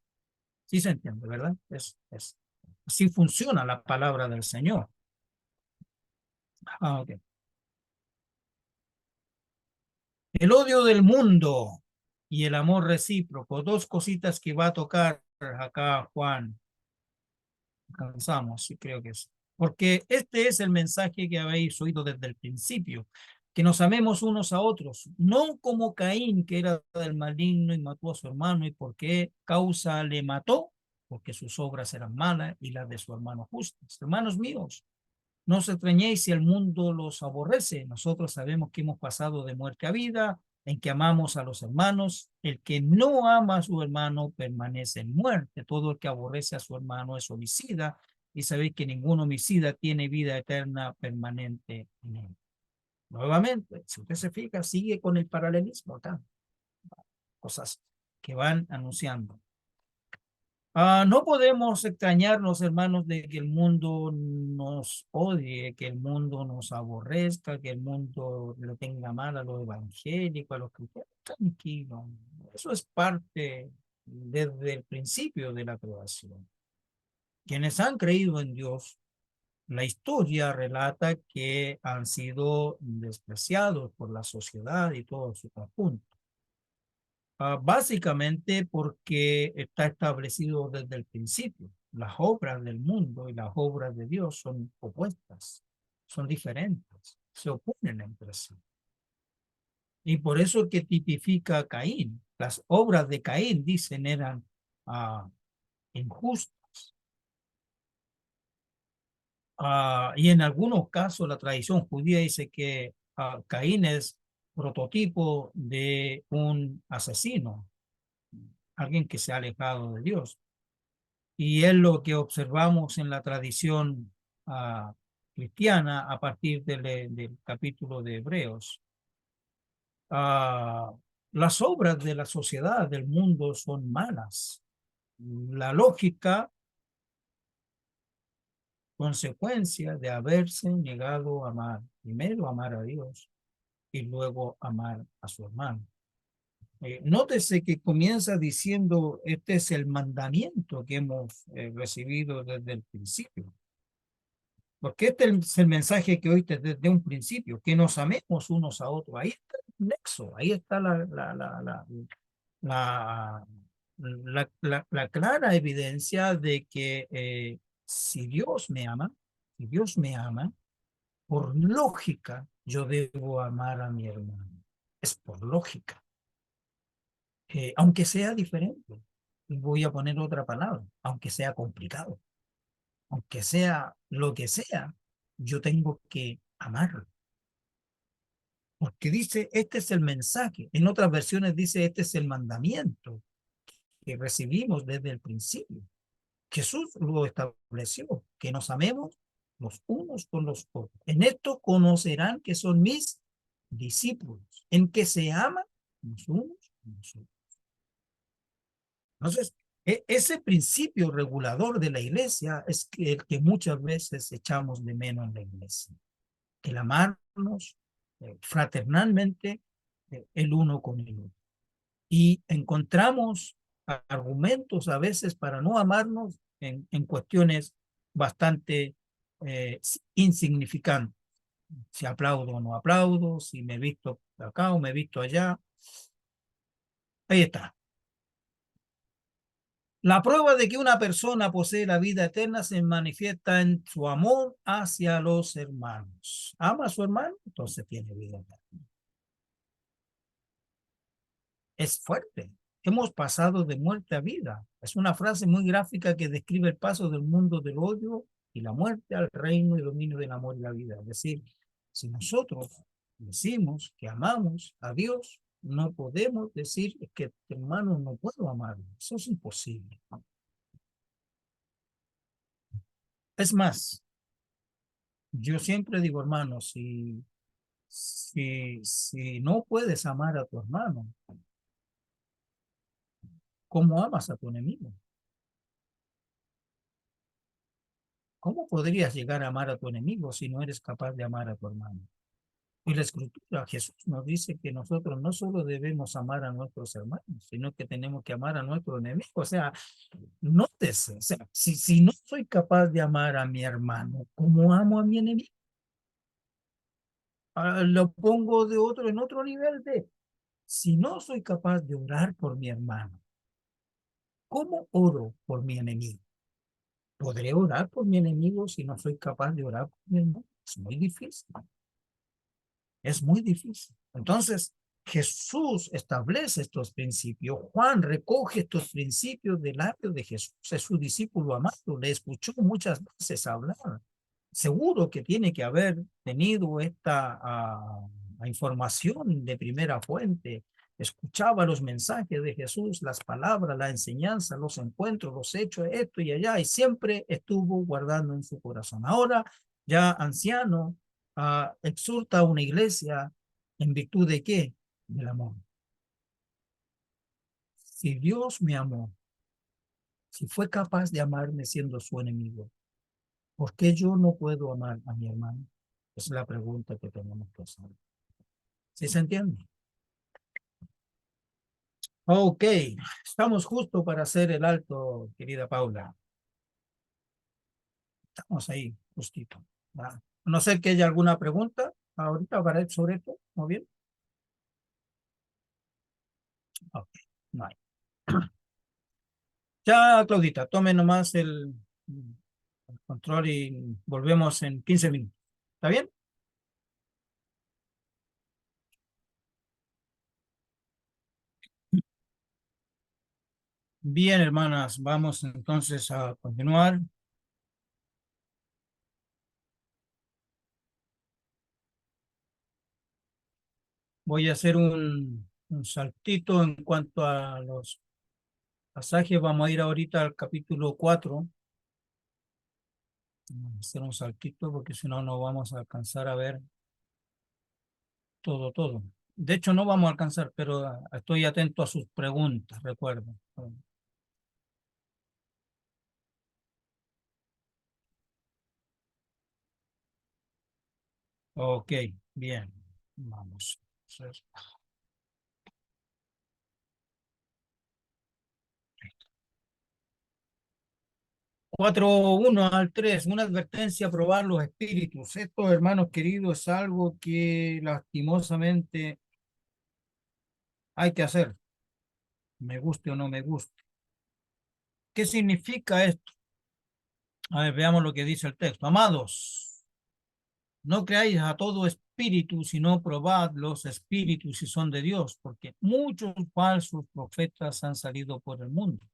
Sí se entiende, ¿verdad? Así funciona la palabra del Señor. Okay. El odio del mundo. y el amor recíproco. Dos cositas que va a tocar acá Juan. Alcanzamos, sí creo que es. Porque este es el mensaje que habéis oído desde el principio, que nos amemos unos a otros, no como Caín, que era del maligno y mató a su hermano. ¿Y por qué causa le mató? Porque sus obras eran malas y las de su hermano justas. Hermanos míos, no os extrañéis si el mundo los aborrece. Nosotros sabemos que hemos pasado de muerte a vida, en que amamos a los hermanos. El que no ama a su hermano permanece en muerte. Todo el que aborrece a su hermano es homicida. Y sabéis que ningún homicida tiene vida eterna permanente en él. Nuevamente, si usted se fija, sigue con el paralelismo acá. Cosas que van anunciando. No podemos extrañarnos, hermanos, de que el mundo nos odie, que el mundo nos aborrezca, que el mundo le tenga mal a los evangélicos, a los cristianos. Tranquilo, eso es parte desde el principio de la creación. Quienes han creído en Dios, la historia relata que han sido despreciados por la sociedad y todo su conjunto. Básicamente porque está establecido desde el principio. Las obras del mundo y las obras de Dios son opuestas, son diferentes, se oponen entre sí. Y por eso que tipifica a Caín. Las obras de Caín, dicen, eran injustas. Y en algunos casos la tradición judía dice que Caín es prototipo de un asesino, alguien que se ha alejado de Dios. Y es lo que observamos en la tradición cristiana a partir del capítulo de Hebreos. Las obras de la sociedad, del mundo, son malas. La lógica consecuencia de haberse negado a amar, primero amar a Dios y luego amar a su hermano. Nótese que comienza diciendo, este es el mandamiento que hemos recibido desde el principio. Porque este es el mensaje que oíste desde un principio, que nos amemos unos a otros. Ahí está el nexo, ahí está la clara evidencia de que si Dios me ama, por lógica yo debo amar a mi hermano. Es por lógica. Aunque sea diferente, y voy a poner otra palabra, aunque sea complicado, aunque sea lo que sea, yo tengo que amarlo. Porque dice, este es el mensaje. En otras versiones dice, este es el mandamiento que recibimos desde el principio. Jesús lo estableció, que nos amemos los unos con los otros. En esto conocerán que son mis discípulos, en que se aman los unos con los otros. Entonces, ese principio regulador de la iglesia es el que muchas veces echamos de menos en la iglesia. El amarnos fraternalmente el uno con el otro. Y encontramos argumentos a veces para no amarnos en cuestiones bastante insignificantes. Si aplaudo o no aplaudo, si me he visto acá o me he visto allá. Ahí está. La prueba de que una persona posee la vida eterna se manifiesta en su amor hacia los hermanos. ¿Ama a su hermano? Entonces tiene vida eterna. Es fuerte. Hemos pasado de muerte a vida. Es una frase muy gráfica que describe el paso del mundo del odio y la muerte al reino y dominio del amor y la vida. Es decir, si nosotros decimos que amamos a Dios, no podemos decir que hermano no puedo amarlo. Eso es imposible. Es más, yo siempre digo, hermano, si no puedes amar a tu hermano, ¿cómo amas a tu enemigo? ¿Cómo podrías llegar a amar a tu enemigo si no eres capaz de amar a tu hermano? Y la escritura, Jesús nos dice que nosotros no solo debemos amar a nuestros hermanos, sino que tenemos que amar a nuestro enemigo. O sea, nótese, o sea, si no soy capaz de amar a mi hermano, ¿cómo amo a mi enemigo? Lo pongo en otro nivel de Si no soy capaz de orar por mi hermano, ¿cómo oro por mi enemigo? ¿Podré orar por mi enemigo si no soy capaz de orar por mi hermano? Es muy difícil. Es muy difícil. Entonces, Jesús establece estos principios. Juan recoge estos principios del labio de Jesús. Es su discípulo amado. Le escuchó muchas veces hablar. Seguro que tiene que haber tenido esta información de primera fuente. Escuchaba los mensajes de Jesús, las palabras, la enseñanza, los encuentros, los hechos, esto y allá, y siempre estuvo guardando en su corazón. Ahora, ya anciano, exhorta a una iglesia en virtud de qué? Del amor. Si Dios me amó, si fue capaz de amarme siendo su enemigo, ¿por qué yo no puedo amar a mi hermano? Esa es la pregunta que tenemos que hacer. ¿Sí se entiende? Ok, estamos justo para hacer el alto, querida Paula. Estamos ahí, justito. ¿Va? A no ser que haya alguna pregunta ahorita para sobre esto. ¿Muy bien? Ok, no hay. Ya, Claudita, tome nomás el control y volvemos en 15 minutos. ¿Está bien? Bien, hermanas, vamos entonces a continuar. Voy a hacer un saltito en cuanto a los pasajes. Vamos a ir ahorita al capítulo 4. Vamos a hacer un saltito porque si no, no vamos a alcanzar a ver todo. De hecho, no vamos a alcanzar, pero estoy atento a sus preguntas, recuerdo. Ok, bien. Vamos. 4:1 al 3, una advertencia a probar los espíritus. Esto, hermanos queridos, es algo que lastimosamente hay que hacer, me guste o no me guste. ¿Qué significa esto? A ver, veamos lo que dice el texto. Amados, no creáis a todo espíritu, sino probad los espíritus si son de Dios, porque muchos falsos profetas han salido por el mundo.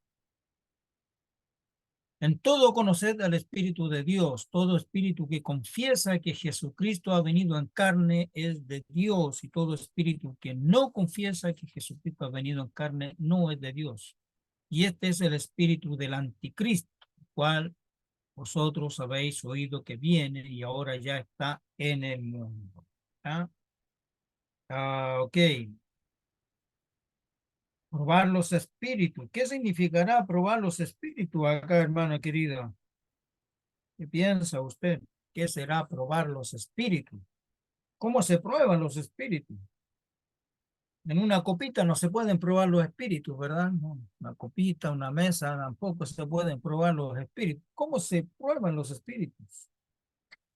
En todo conoced al Espíritu de Dios. Todo espíritu que confiesa que Jesucristo ha venido en carne es de Dios, y todo espíritu que no confiesa que Jesucristo ha venido en carne no es de Dios. Y este es el espíritu del anticristo, el cual vosotros habéis oído que viene y ahora ya está en el mundo. Ok. Probar los espíritus. ¿Qué significará probar los espíritus acá, hermano querido? ¿Qué piensa usted? ¿Qué será probar los espíritus? ¿Cómo se prueban los espíritus? En una copita no se pueden probar los espíritus, ¿verdad? No, una copita, una mesa, tampoco se pueden probar los espíritus. ¿Cómo se prueban los espíritus?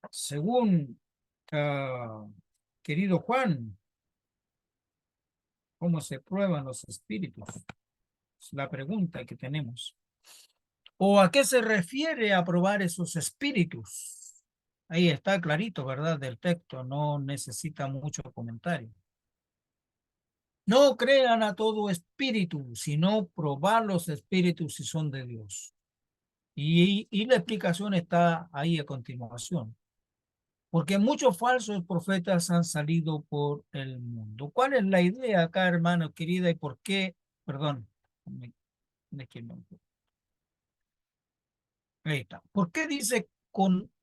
Según querido Juan, ¿cómo se prueban los espíritus? Es la pregunta que tenemos. ¿O a qué se refiere a probar esos espíritus? Ahí está clarito, ¿verdad? Del texto, no necesita mucho comentario. No crean a todo espíritu, sino probar los espíritus si son de Dios. Y la explicación está ahí a continuación. Porque muchos falsos profetas han salido por el mundo. ¿Cuál es la idea acá, hermano querida, y por qué? Perdón. Ahí está. ¿Por qué dice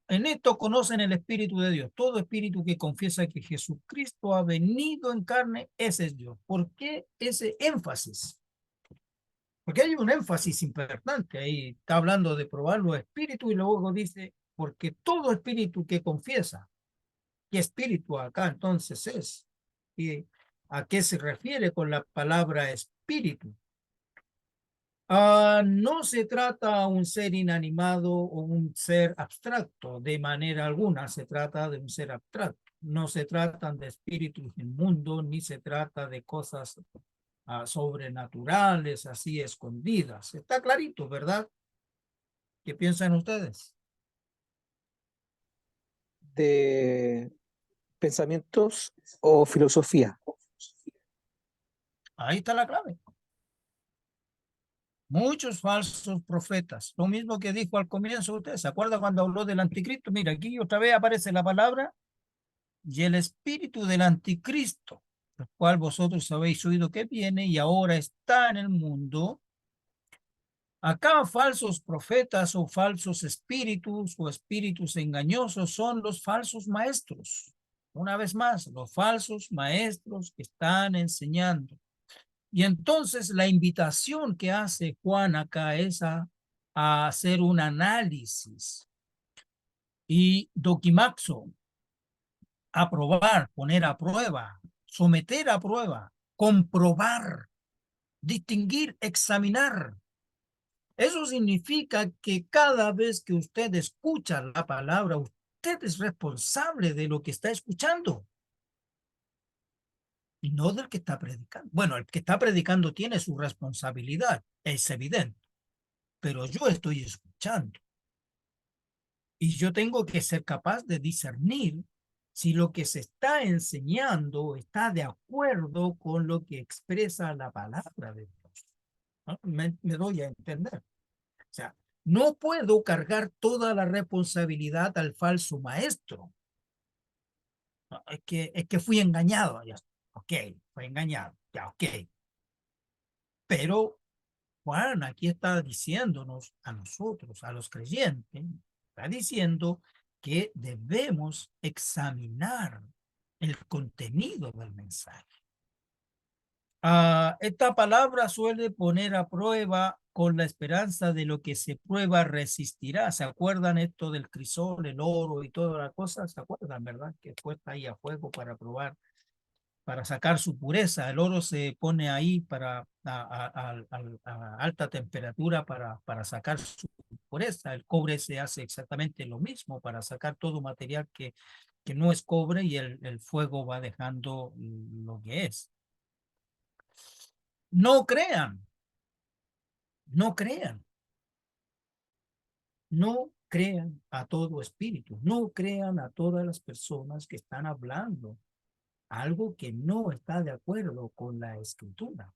en esto conocen el Espíritu de Dios? Todo espíritu que confiesa que Jesucristo ha venido en carne, ese es Dios. ¿Por qué ese énfasis? Porque hay un énfasis importante ahí. Está hablando de probar los espíritus y luego dice, porque todo espíritu que confiesa, ¿qué espíritu acá entonces es? ¿Y a qué se refiere con la palabra espíritu? No se trata de un ser inanimado o un ser abstracto, de manera alguna se trata de un ser abstracto. No se tratan de espíritus inmundos, ni se trata de cosas sobrenaturales, así escondidas. Está clarito, ¿verdad? ¿Qué piensan ustedes? De pensamientos o filosofía. Ahí está la clave. Muchos falsos profetas. Lo mismo que dijo al comienzo usted. ¿Se acuerda cuando habló del anticristo? Mira, aquí otra vez aparece la palabra y el espíritu del anticristo, el cual vosotros habéis oído que viene y ahora está en el mundo. Acá falsos profetas o falsos espíritus o espíritus engañosos son los falsos maestros. Una vez más, los falsos maestros que están enseñando. Y entonces la invitación que hace Juan acá es a hacer un análisis y doquimaxo, aprobar, poner a prueba, someter a prueba, comprobar, distinguir, examinar. Eso significa que cada vez que usted escucha la palabra, usted es responsable de lo que está escuchando y no del que está predicando. Bueno, el que está predicando tiene su responsabilidad, es evidente, pero yo estoy escuchando y yo tengo que ser capaz de discernir si lo que se está enseñando está de acuerdo con lo que expresa la palabra de Dios. ¿No? Me doy a entender. O sea, no puedo cargar toda la responsabilidad al falso maestro. No, es que fui engañado. Ya, ok, fue engañado. Ya, ok. Pero Juan aquí está diciéndonos a nosotros, a los creyentes, está diciendo que debemos examinar el contenido del mensaje. Esta palabra suele poner a prueba con la esperanza de lo que se prueba resistirá. ¿Se acuerdan esto del crisol, el oro y toda la cosa? ¿Se acuerdan, verdad? Que puesta ahí a fuego para probar, para sacar su pureza. El oro se pone ahí para a alta temperatura para sacar su pureza. El cobre se hace exactamente lo mismo para sacar todo material que no es cobre y el fuego va dejando lo que es. No crean, no crean, no crean a todo espíritu, no crean a todas las personas que están hablando algo que no está de acuerdo con la escritura.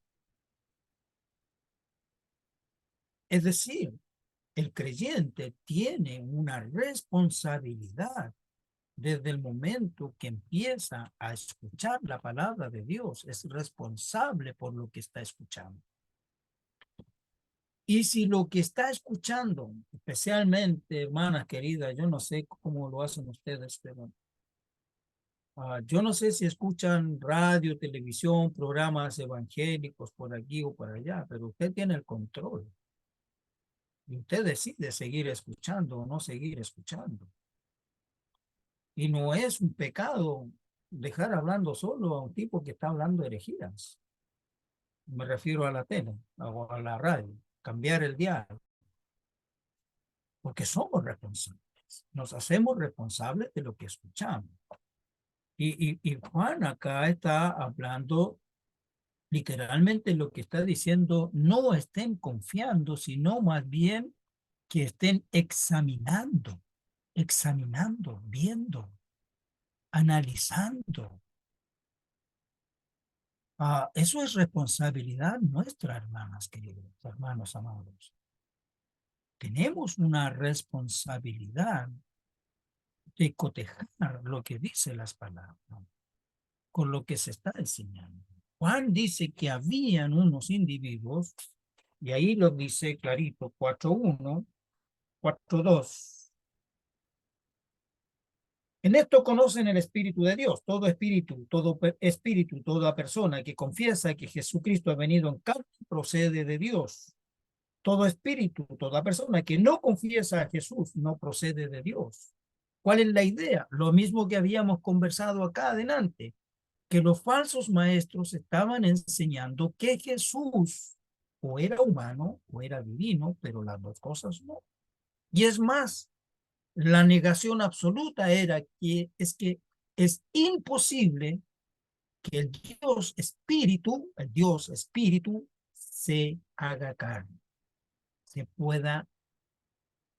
Es decir, el creyente tiene una responsabilidad desde el momento que empieza a escuchar la palabra de Dios. Es responsable por lo que está escuchando. Y si lo que está escuchando, especialmente, hermanas queridas, yo no sé cómo lo hacen ustedes, pero yo no sé si escuchan radio, televisión, programas evangélicos por aquí o por allá, pero usted tiene el control. Y usted decide seguir escuchando o no seguir escuchando. Y no es un pecado dejar hablando solo a un tipo que está hablando herejías. Me refiero a la tele o a la radio. Cambiar el dial. Porque somos responsables. Nos hacemos responsables de lo que escuchamos. Y Juan acá está hablando literalmente lo que está diciendo, no estén confiando, sino más bien que estén examinando, viendo, analizando. Eso es responsabilidad nuestra, hermanas queridas, hermanos amados. Tenemos una responsabilidad de cotejar lo que dice las palabras con lo que se está enseñando. Juan dice que habían unos individuos, y ahí lo dice clarito, 4:1, 4:2. En esto conocen el Espíritu de Dios. Todo espíritu, toda persona que confiesa que Jesucristo ha venido en carne procede de Dios. Todo espíritu, toda persona que no confiesa a Jesús no procede de Dios. ¿Cuál es la idea? Lo mismo que habíamos conversado acá adelante, que los falsos maestros estaban enseñando que Jesús o era humano o era divino, pero las dos cosas no. Y es más, la negación absoluta es que es imposible que el Dios Espíritu, se haga carne, se pueda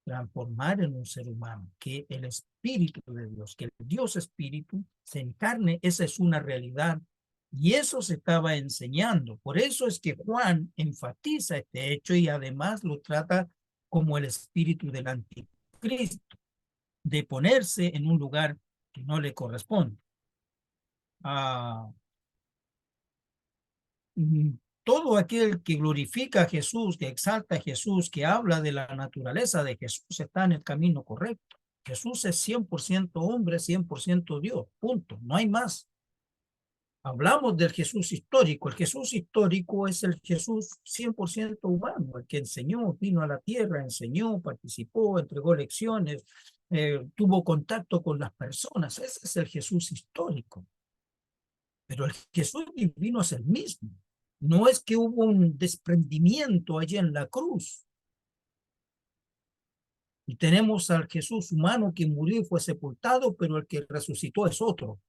transformar en un ser humano, que el Espíritu de Dios, que el Dios Espíritu se encarne, esa es una realidad. Y eso se estaba enseñando. Por eso es que Juan enfatiza este hecho y además lo trata como el espíritu del anticristo, de ponerse en un lugar que no le corresponde. Todo aquel que glorifica a Jesús, que exalta a Jesús, que habla de la naturaleza de Jesús, está en el camino correcto. Jesús es 100% hombre, 100% Dios, punto, no hay más. Hablamos del Jesús histórico. El Jesús histórico es el Jesús 100% humano, el que enseñó, vino a la tierra, enseñó, participó, entregó lecciones, tuvo contacto con las personas. Ese es el Jesús histórico. Pero el Jesús divino es el mismo. No es que hubo un desprendimiento allí en la cruz. Y tenemos al Jesús humano que murió y fue sepultado, pero el que resucitó es otro.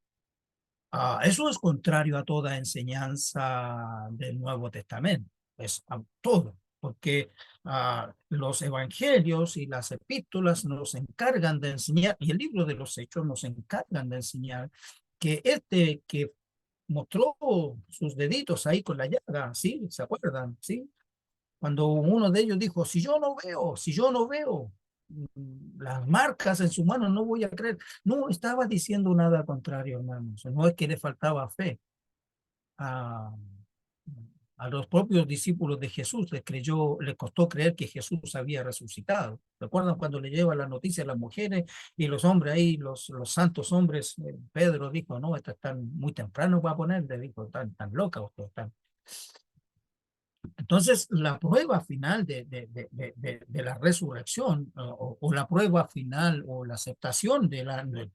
Eso es contrario a toda enseñanza del Nuevo Testamento, es a todo, porque los evangelios y las epístolas nos encargan de enseñar, y el libro de los Hechos nos encargan de enseñar que este que mostró sus deditos ahí con la llaga, ¿sí? ¿Se acuerdan? ¿Sí? Cuando uno de ellos dijo, si yo no veo las marcas en su mano, no voy a creer. No estaba diciendo nada contrario, hermanos. No es que le faltaba fe a, a los propios discípulos de Jesús. Les costó creer que Jesús había resucitado. ¿Recuerdan cuando le lleva la noticia a las mujeres y los hombres ahí, los santos hombres? Pedro dijo, no, esto están muy temprano para ponerle, dijo, tan loca usted, están. Entonces, la prueba final de la resurrección o la prueba final o la aceptación de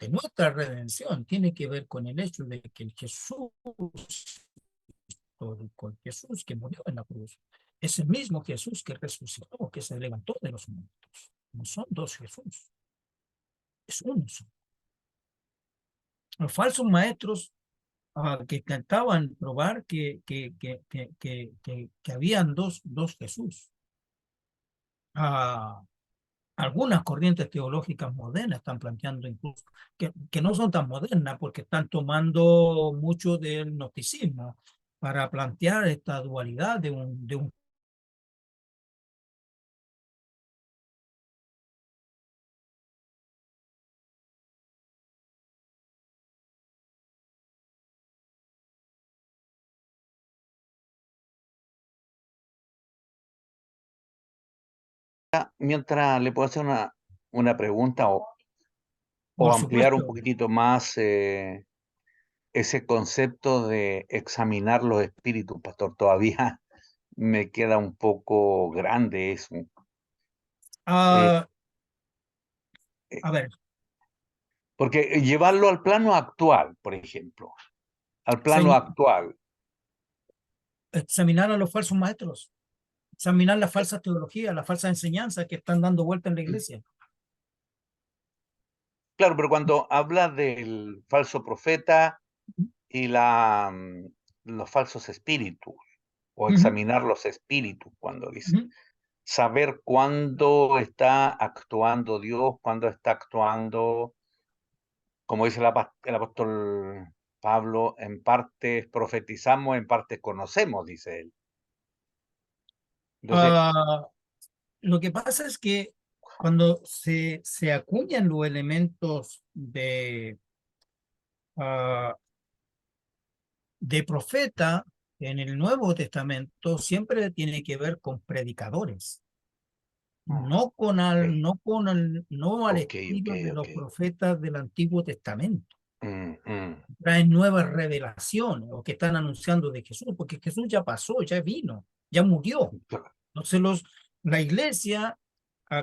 nuestra redención tiene que ver con el hecho de que el Jesús que murió en la cruz es el mismo Jesús que resucitó, que se levantó de los muertos. No son dos Jesús, es uno solo. Los falsos maestros que intentaban probar que habían dos Jesús. Algunas corrientes teológicas modernas están planteando incluso que no son tan modernas porque están tomando mucho del gnosticismo para plantear esta dualidad de un Mientras le puedo hacer una pregunta o por ampliar un supuesto. poquitito más ese concepto de examinar los espíritus, pastor. Todavía me queda un poco grande eso. A ver, Porque llevarlo al plano actual, por ejemplo, al plano actual. examinar a los falsos maestros, examinar la falsa teología, la falsa enseñanza que están dando vuelta en la iglesia. Claro, pero cuando habla del falso profeta y los falsos espíritus, o examinar los espíritus, cuando dice, saber cuándo está actuando Dios, cuándo está actuando, como dice el apóstol Pablo, en partes profetizamos, en partes conocemos, dice él. Entonces, lo que pasa es que cuando se acuñan los elementos de profeta en el Nuevo Testamento, siempre tiene que ver con predicadores, no al estilo de los profetas del Antiguo Testamento. Traen nuevas revelaciones o que están anunciando de Jesús, porque Jesús ya pasó, ya vino, ya murió. Entonces la iglesia,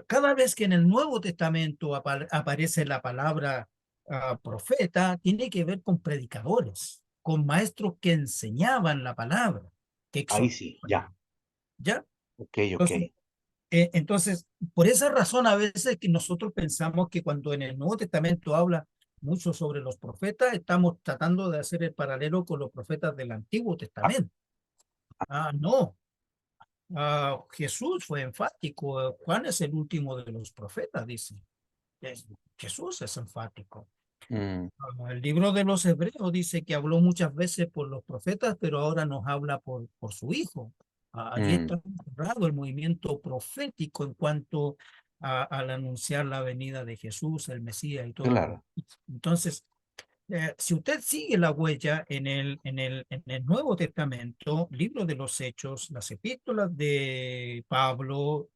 cada vez que en el Nuevo Testamento aparece la palabra profeta, tiene que ver con predicadores, con maestros que enseñaban la palabra. Ahí sí, ya. ¿Ya? Ok. Entonces, por esa razón a veces que nosotros pensamos que cuando en el Nuevo Testamento habla mucho sobre los profetas, estamos tratando de hacer el paralelo con los profetas del Antiguo Testamento. No. Jesús fue enfático. Juan es el último de los profetas, dice. Jesús es enfático. El libro de los Hebreos dice que habló muchas veces por los profetas, pero ahora nos habla por su Hijo. Allí está cerrado el movimiento profético en cuanto al anunciar la venida de Jesús, el Mesías y todo. Claro. Entonces, si usted sigue la huella en el Nuevo Testamento, libro de los Hechos, las epístolas de Pablo,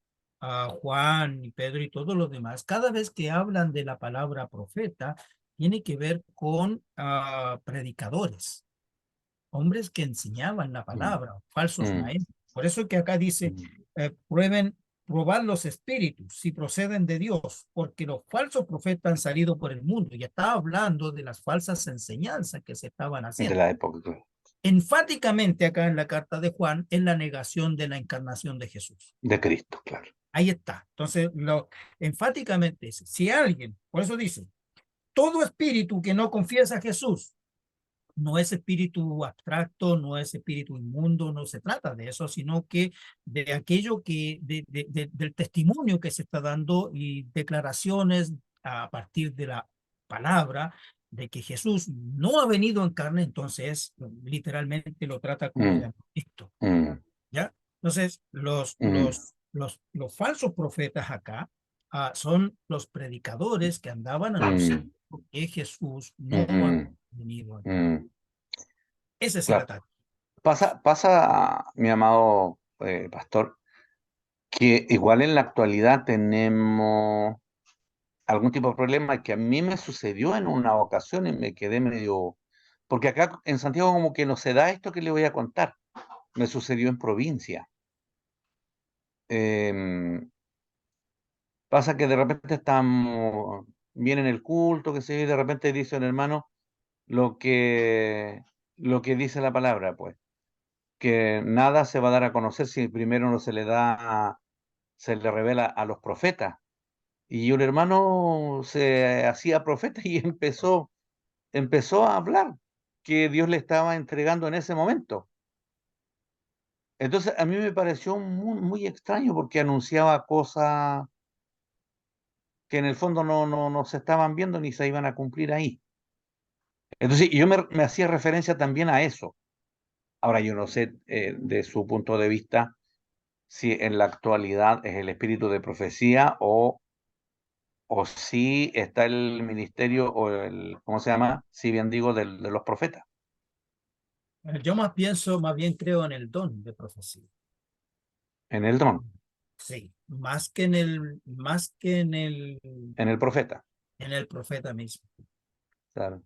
Juan y Pedro y todos los demás, cada vez que hablan de la palabra profeta, tiene que ver con predicadores, hombres que enseñaban la palabra, falsos maestros. Por eso es que acá dice, probar los espíritus si proceden de Dios, porque los falsos profetas han salido por el mundo. Y está hablando de las falsas enseñanzas que se estaban De haciendo. la época. Claro. Enfáticamente acá en la carta de Juan es la negación de la encarnación de Jesús. De Cristo, claro. Ahí está. Entonces, enfáticamente dice, si alguien, por eso dice, todo espíritu que no confiesa a Jesús, no es espíritu abstracto, no es espíritu inmundo, no se trata de eso, sino que de aquello que, del testimonio que se está dando y declaraciones a partir de la palabra de que Jesús no ha venido en carne, entonces literalmente lo trata como de Cristo. ¿Ya? Entonces, los falsos profetas acá son los predicadores que andaban anunciando que Jesús no ha venido acá. Ese es el Claro. ataque. Pasa, mi amado pastor, que igual en la actualidad tenemos algún tipo de problema que a mí me sucedió en una ocasión y me quedé medio... Porque acá en Santiago como que no se da esto que le voy a contar. Me sucedió en provincia. Pasa que de repente estamos bien en el culto, que se y de repente dice un hermano lo que dice la palabra, pues, que nada se va a dar a conocer si primero no se le revela a los profetas. Y un hermano se hacía profeta y empezó a hablar que Dios le estaba entregando en ese momento. Entonces a mí me pareció muy, muy extraño porque anunciaba cosas que en el fondo no se estaban viendo ni se iban a cumplir ahí. Entonces yo me hacía referencia también a eso. Ahora yo no sé de su punto de vista si en la actualidad es el espíritu de profecía o si está el ministerio o ¿cómo se llama? Si bien digo, de los profetas. Yo más bien creo en el don de profecía. En el don, Sí, más que en el en el profeta. profeta mismo. Claro.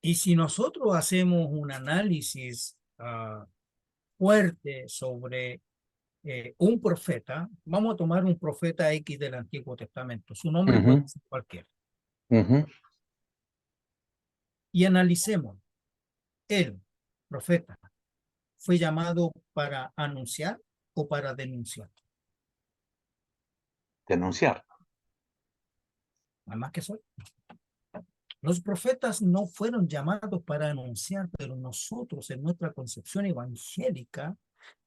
Y si nosotros hacemos un análisis fuerte sobre un profeta, vamos a tomar un profeta X del Antiguo Testamento, su nombre puede ser cualquiera, y analicemos, el profeta fue llamado para anunciar o para denunciar. Denunciar. Nada más que eso. Los profetas no fueron llamados para anunciar, pero nosotros en nuestra concepción evangélica,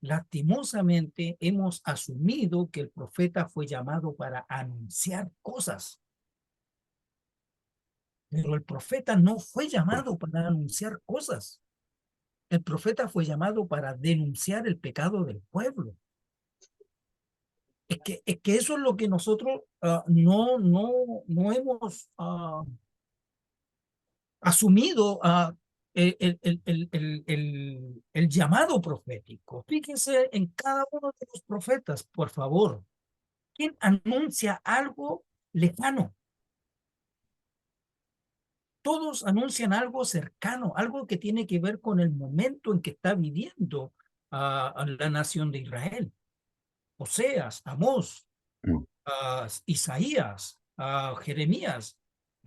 lastimosamente hemos asumido que el profeta fue llamado para anunciar cosas. Pero el profeta no fue llamado para anunciar cosas. El profeta fue llamado para denunciar el pecado del pueblo. Es que eso es lo que nosotros no hemos asumido el llamado profético. Fíjense en cada uno de los profetas, por favor. ¿Quién anuncia algo lejano? Todos anuncian algo cercano, algo que tiene que ver con el momento en que está viviendo a la nación de Israel. Oseas, Amós, Isaías, Jeremías.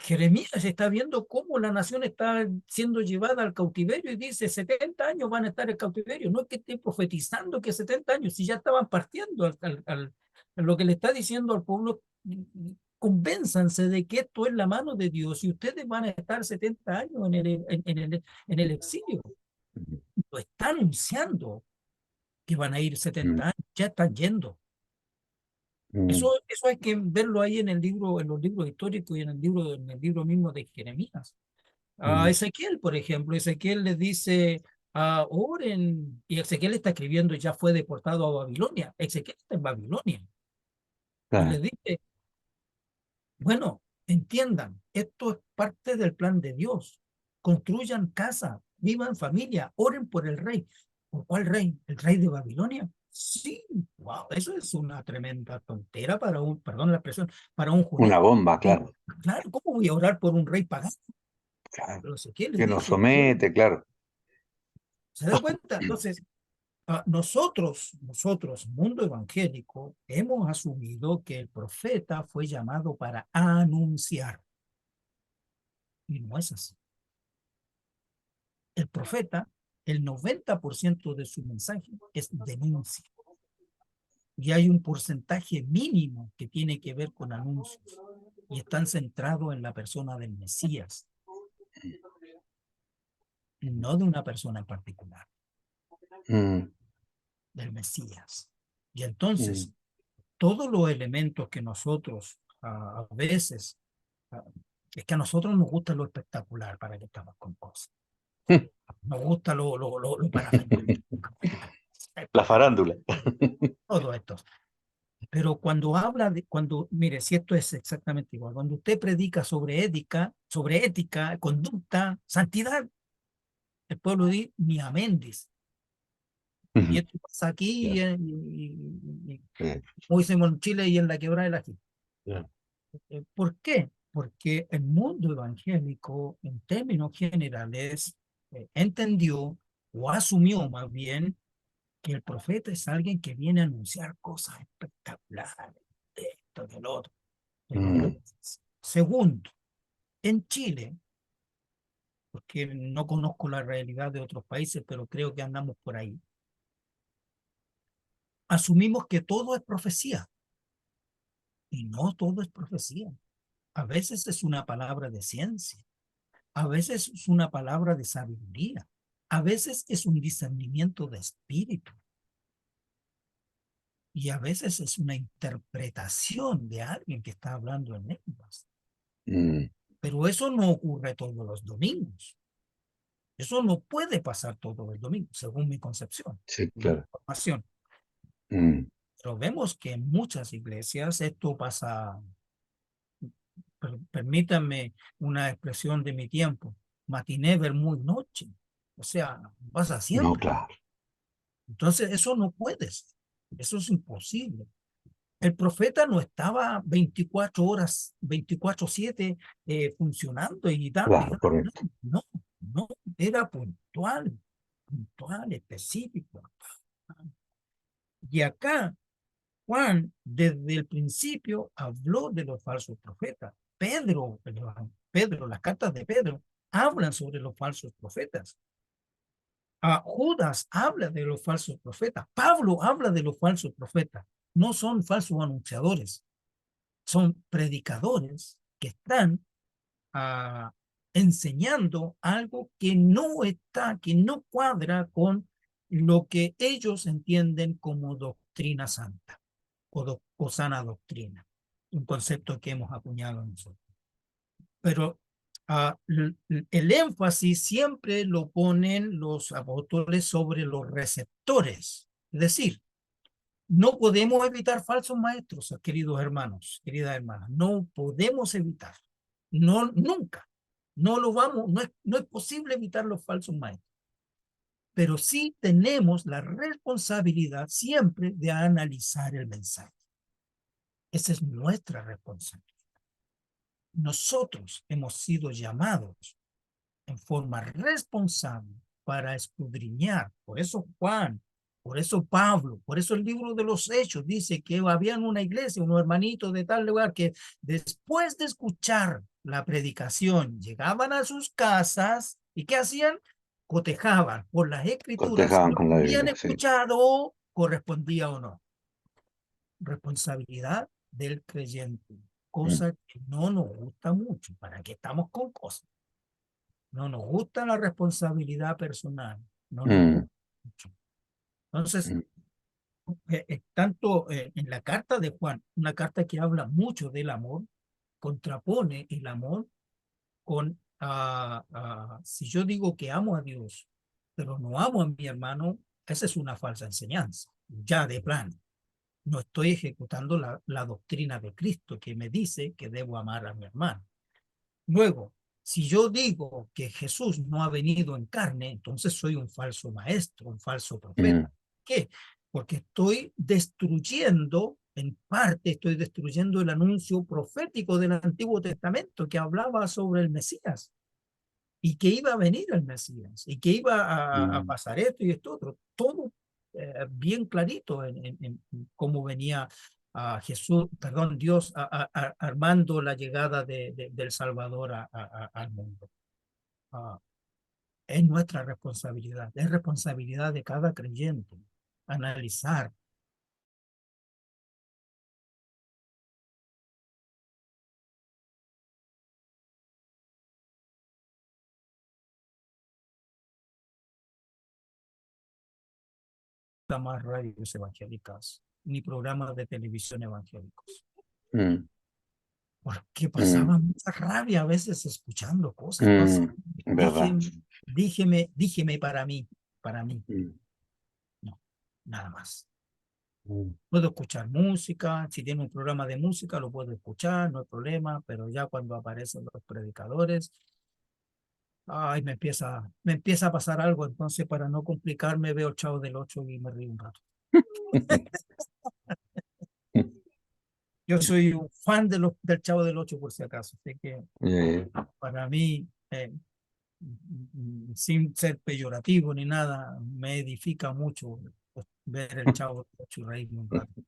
Jeremías está viendo cómo la nación está siendo llevada al cautiverio y dice 70 años van a estar en cautiverio. No es que esté profetizando que 70 años, si ya estaban partiendo lo que le está diciendo al pueblo, Convénzanse de que esto es la mano de Dios y ustedes van a estar 70 años en el exilio. Lo está anunciando que van a ir 70 años, ya están yendo. Eso hay que verlo ahí en el libro, en los libros históricos y en el libro mismo de Jeremías. A Ezequiel, por ejemplo, Ezequiel le dice, oren, y Ezequiel está escribiendo, ya fue deportado a Babilonia. Ezequiel está en Babilonia. Y le dice, bueno, entiendan, esto es parte del plan de Dios. Construyan casa, vivan familia, oren por el rey. ¿Por cuál rey? ¿El rey de Babilonia? Sí, wow, eso es una tremenda tontera para un, perdón la expresión, para un judío. Una bomba, claro. Claro, ¿cómo voy a orar por un rey pagano? Claro. Pero Ezequiel le Que nos dice, somete, claro. ¿se da cuenta? Entonces, nosotros, mundo evangélico, hemos asumido que el profeta fue llamado para anunciar. Y no es así. El profeta, el 90% de su mensaje es denuncia. Y hay un porcentaje mínimo que tiene que ver con anuncios. Y están centrados en la persona del Mesías. No de una persona en particular. Del Mesías. Y entonces, todos los elementos que nosotros a veces, es que a nosotros nos gusta lo espectacular para que estamos con cosas. Nos gusta lo parafernalia. La farándula. Todo esto. Pero cuando habla de, mire, si esto es exactamente igual, cuando usted predica sobre ética, conducta, santidad, el pueblo dice, ni amén, dice. Y esto pasa aquí, como decimos en Chile y en la quebrada de la gente. ¿Por qué? Porque el mundo evangélico, en términos generales, entendió o asumió más bien que el profeta es alguien que viene a anunciar cosas espectaculares, de esto, del otro. Segundo, en Chile, porque no conozco la realidad de otros países, pero creo que andamos por ahí, asumimos que todo es profecía. Y no todo es profecía. A veces es una palabra de ciencia. A veces es una palabra de sabiduría. A veces es un discernimiento de espíritu. Y a veces es una interpretación de alguien que está hablando en lenguas. Pero eso no ocurre todos los domingos. Eso no puede pasar todos los domingos, según mi concepción. Sí, claro. Información. Pero vemos que en muchas iglesias esto pasa, permítanme una expresión de mi tiempo, matiné, vermut, noche. O sea, pasa siempre. No, claro. Entonces, eso no puedes. Eso es imposible. El profeta no estaba 24 horas, 24/7 funcionando y tal. Claro, correcto. No, era puntual, específico. Y acá, Juan, desde el principio, habló de los falsos profetas. Pedro, las cartas de Pedro, hablan sobre los falsos profetas. Judas habla de los falsos profetas. Pablo habla de los falsos profetas. No son falsos anunciadores, son predicadores que están enseñando algo que no cuadra con lo que ellos entienden como doctrina santa o sana doctrina, un concepto que hemos acuñado nosotros. Pero el énfasis siempre lo ponen los apóstoles sobre los receptores. Es decir, no podemos evitar falsos maestros, queridos hermanos, queridas hermanas. No podemos evitar. No, nunca. No lo vamos, no es posible evitar los falsos maestros. Pero sí tenemos la responsabilidad siempre de analizar el mensaje. Esa es nuestra responsabilidad. Nosotros hemos sido llamados en forma responsable para escudriñar. Por eso Juan, por eso Pablo, por eso el libro de los Hechos dice que habían una iglesia, unos hermanitos de tal lugar que después de escuchar la predicación llegaban a sus casas y ¿qué hacían? Cotejaban por las escrituras si lo que habían escuchado correspondía o no. Responsabilidad del creyente. cosa que no nos gusta mucho. ¿Para qué estamos con cosas? No nos gusta la responsabilidad personal. No nos gusta mucho. Entonces, tanto en la carta de Juan, una carta que habla mucho del amor, contrapone el amor con, si yo digo que amo a Dios, pero no amo a mi hermano, esa es una falsa enseñanza, ya de plano. No estoy ejecutando la doctrina de Cristo que me dice que debo amar a mi hermano. Luego, si yo digo que Jesús no ha venido en carne, entonces soy un falso maestro, un falso profeta. ¿Qué? Porque estoy destruyendo, en parte estoy destruyendo el anuncio profético del Antiguo Testamento que hablaba sobre el Mesías y que iba a venir el Mesías y que iba a pasar esto y esto otro. Todo bien clarito en cómo venía Jesús, perdón, Dios armando la llegada del Salvador al mundo. Es nuestra responsabilidad, es responsabilidad de cada creyente analizar. Más radios evangélicas, ni programas de televisión evangélicos. Porque pasaba mucha rabia a veces escuchando cosas. ¿Verdad? Dígeme para mí. No, nada más. Puedo escuchar música, si tiene un programa de música lo puedo escuchar, no hay problema, pero ya cuando aparecen los predicadores, ay, me empieza a pasar algo, entonces para no complicarme veo el Chavo del Ocho y me río un rato. Yo soy un fan del Chavo del Ocho por si acaso, así que para mí, sin ser peyorativo ni nada, me edifica mucho ver el Chavo del Ocho y reírme un rato.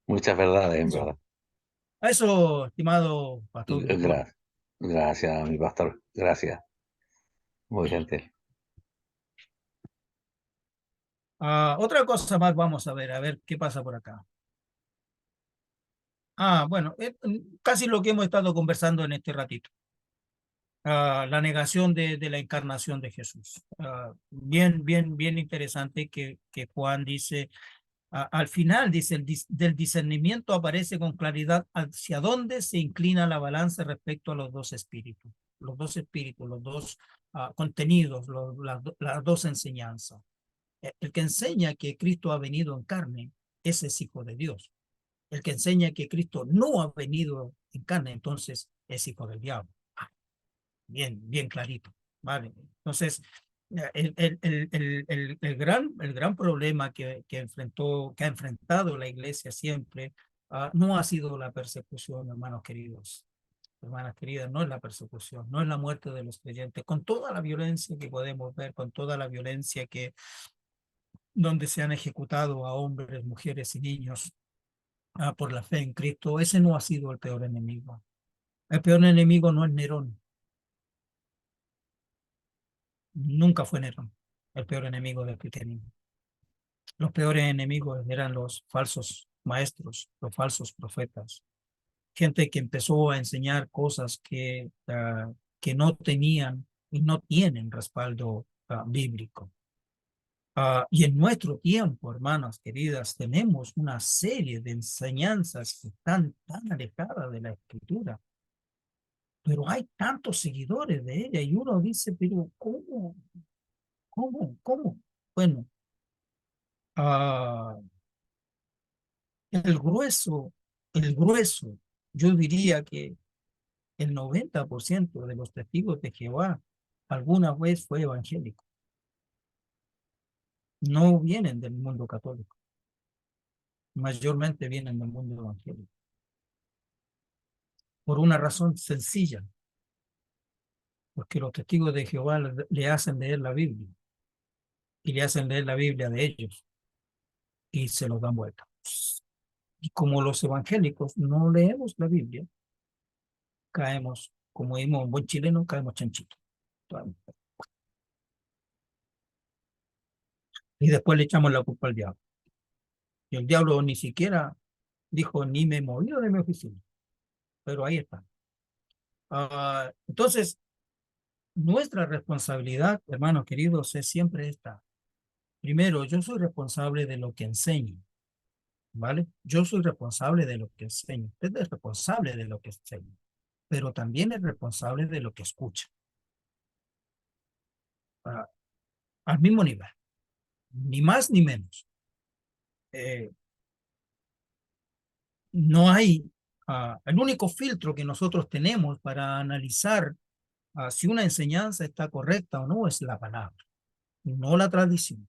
Muchas verdades, en verdad. Eso, estimado pastor. Gracias, mi pastor. Gracias. Muy gentil. Otra cosa más vamos a ver qué pasa por acá. Bueno, casi lo que hemos estado conversando en este ratito. La negación de la encarnación de Jesús. Bien interesante que Juan dice, al final dice, del discernimiento aparece con claridad hacia dónde se inclina la balanza respecto a los dos espíritus, los dos contenidos, las dos enseñanzas. El que enseña que Cristo ha venido en carne, ese es hijo de Dios. El que enseña que Cristo no ha venido en carne, entonces es hijo del diablo. Bien clarito, ¿vale? Entonces, el gran problema que ha enfrentado la iglesia siempre no ha sido la persecución, hermanos queridos. Hermanas queridas, no es la persecución, no es la muerte de los creyentes, con toda la violencia que podemos ver, con toda la violencia donde se han ejecutado a hombres, mujeres y niños por la fe en Cristo, ese no ha sido el peor enemigo. El peor enemigo no es Nerón. Nunca fue Nerón el peor enemigo del cristianismo. Los peores enemigos eran los falsos maestros, los falsos profetas, gente que empezó a enseñar cosas que no tenían y no tienen respaldo bíblico. Y en nuestro tiempo, hermanas queridas, tenemos una serie de enseñanzas que están tan alejadas de la Escritura, pero hay tantos seguidores de ella y uno dice, pero ¿cómo? Bueno, el grueso, yo diría que el 90% de los testigos de Jehová alguna vez fue evangélico. No vienen del mundo católico, mayormente vienen del mundo evangélico. Por una razón sencilla, porque los testigos de Jehová le hacen leer la Biblia y le hacen leer la Biblia de ellos y se los dan vuelta. Y como los evangélicos no leemos la Biblia, caemos, como dimos un buen chileno, caemos chanchito. Y después le echamos la culpa al diablo. Y el diablo ni siquiera dijo, ni me movió de mi oficina. pero ahí está. Entonces, nuestra responsabilidad, hermanos queridos, es siempre esta. Primero, yo soy responsable de lo que enseño, ¿vale? Yo soy responsable de lo que enseño. Usted es responsable de lo que enseña, pero también es responsable de lo que escucha. Al mismo nivel, ni más ni menos. No hay, el único filtro que nosotros tenemos para analizar si una enseñanza está correcta o no es la palabra, no la tradición,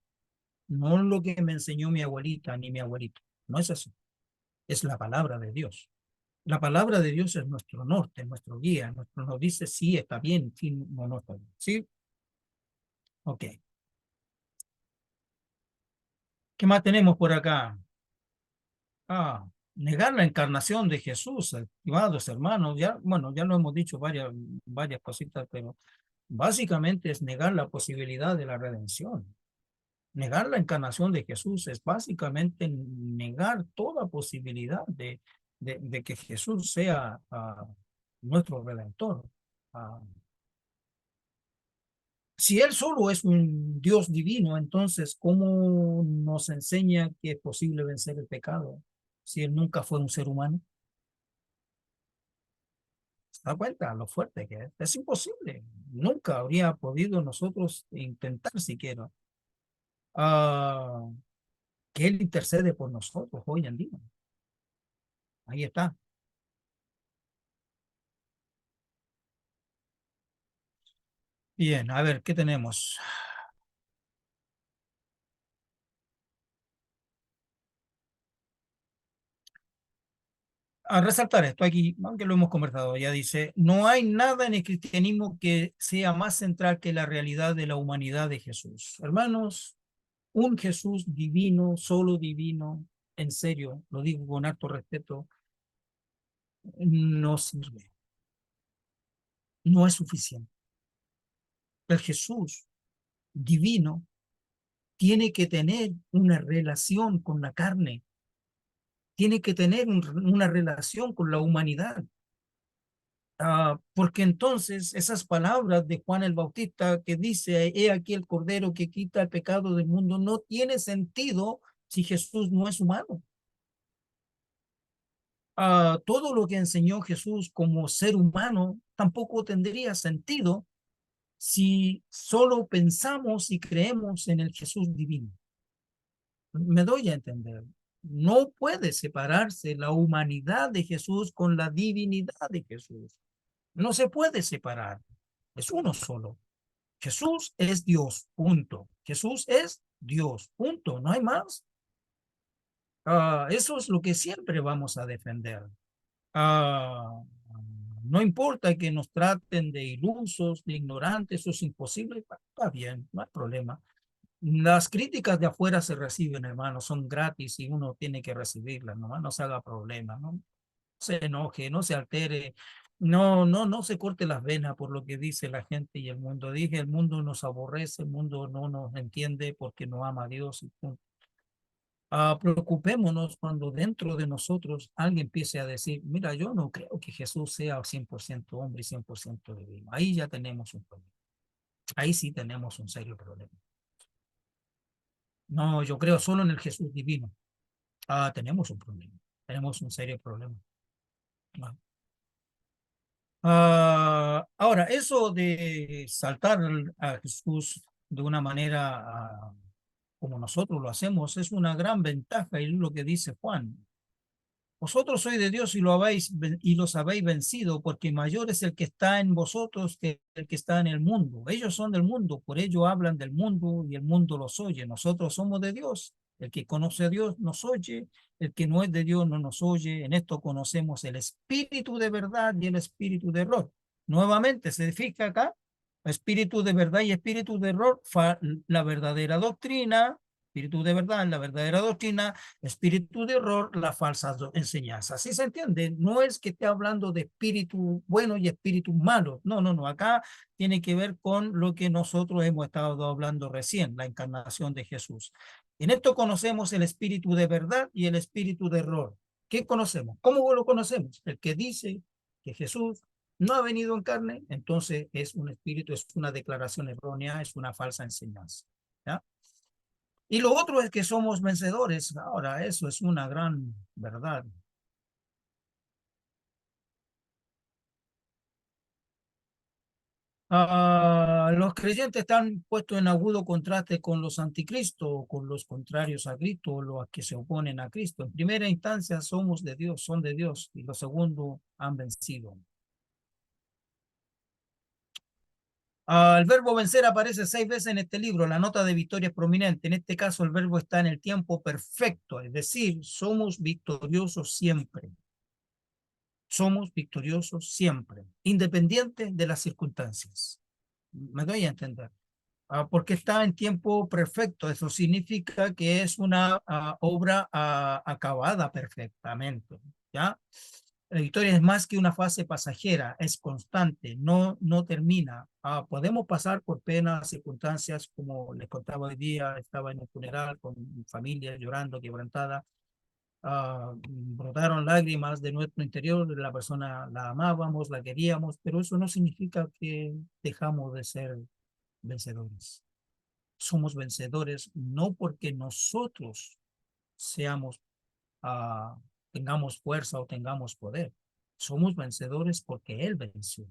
no lo que me enseñó mi abuelita ni mi abuelito. No es así, es la palabra de Dios. La palabra de Dios es nuestro norte, nuestro guía, nos dice si está bien, si no está bien. ¿Sí? Ok. ¿Qué más tenemos por acá? Negar la encarnación de Jesús, estimados hermanos. Ya, bueno, ya lo hemos dicho varias cositas, pero básicamente es negar la posibilidad de la redención. Negar la encarnación de Jesús es básicamente negar toda posibilidad de que Jesús sea nuestro redentor. Si Él solo es un Dios divino, entonces, ¿cómo nos enseña que es posible vencer el pecado si Él nunca fue un ser humano? ¿Se da cuenta lo fuerte que es? Es imposible. Nunca habría podido nosotros intentar siquiera que Él intercede por nosotros hoy en día. Ahí está. Bien, a ver, ¿qué tenemos? A resaltar esto aquí, aunque lo hemos conversado, ya dice, no hay nada en el cristianismo que sea más central que la realidad de la humanidad de Jesús. Hermanos, un Jesús divino, solo divino, en serio, lo digo con harto respeto, no sirve, no es suficiente. El Jesús divino tiene que tener una relación con la carne, tiene que tener una relación con la humanidad. Porque entonces esas palabras de Juan el Bautista que dice, he aquí el Cordero que quita el pecado del mundo, no tiene sentido si Jesús no es humano. Todo lo que enseñó Jesús como ser humano tampoco tendría sentido si solo pensamos y creemos en el Jesús divino. Me doy a entender. No puede separarse la humanidad de Jesús con la divinidad de Jesús. No se puede separar. Es uno solo. Jesús es Dios, punto. Jesús es Dios, punto. No hay más. Eso es lo que siempre vamos a defender. No importa que nos traten de ilusos, de ignorantes, eso es imposible. Está bien, no hay problema. Las críticas de afuera se reciben, hermano, son gratis y uno tiene que recibirlas, no se haga problema, no se enoje, no se altere, no se corte las venas por lo que dice la gente y el mundo. Dije, el mundo nos aborrece, el mundo no nos entiende porque no ama a Dios. Preocupémonos cuando dentro de nosotros alguien empiece a decir, mira, yo no creo que Jesús sea 100% hombre y 100% divino. Ahí ya tenemos un problema. Ahí sí tenemos un serio problema. No, yo creo solo en el Jesús divino. Tenemos un problema. Tenemos un serio problema. Ahora, eso de saltar a Jesús de una manera como nosotros lo hacemos es una gran ventaja y es lo que dice Juan. Vosotros sois de Dios y los habéis vencido, porque mayor es el que está en vosotros que el que está en el mundo. Ellos son del mundo, por ello hablan del mundo y el mundo los oye. Nosotros somos de Dios. El que conoce a Dios nos oye, el que no es de Dios no nos oye. En esto conocemos el espíritu de verdad y el espíritu de error. Nuevamente, se fija acá, espíritu de verdad y espíritu de error, la verdadera doctrina, espíritu de verdad, la verdadera doctrina, espíritu de error, las falsas enseñanzas. ¿Sí se entiende? No es que esté hablando de espíritu bueno y espíritu malo. No. Acá tiene que ver con lo que nosotros hemos estado hablando recién, la encarnación de Jesús. En esto conocemos el espíritu de verdad y el espíritu de error. ¿Qué conocemos? ¿Cómo lo conocemos? El que dice que Jesús no ha venido en carne, entonces es un espíritu, es una declaración errónea, es una falsa enseñanza. ¿Ya? Y lo otro es que somos vencedores. Ahora, eso es una gran verdad. Los creyentes están puestos en agudo contraste con los anticristos, con los contrarios a Cristo, los que se oponen a Cristo. En primera instancia somos de Dios, son de Dios, y lo segundo han vencido. El verbo vencer aparece 6 veces en este libro. La nota de victoria es prominente. En este caso, el verbo está en el tiempo perfecto, es decir, somos victoriosos siempre. Somos victoriosos siempre, independiente de las circunstancias. Me doy a entender. Porque está en tiempo perfecto. Eso significa que es una obra acabada perfectamente. ¿Ya? La victoria es más que una fase pasajera, es constante, no termina. Podemos pasar por penas, circunstancias, como les contaba hoy día, estaba en el funeral con mi familia llorando, quebrantada. Brotaron lágrimas de nuestro interior, la persona la amábamos, la queríamos, pero eso no significa que dejamos de ser vencedores. Somos vencedores no porque nosotros seamos, tengamos fuerza o tengamos poder. Somos vencedores porque Él venció.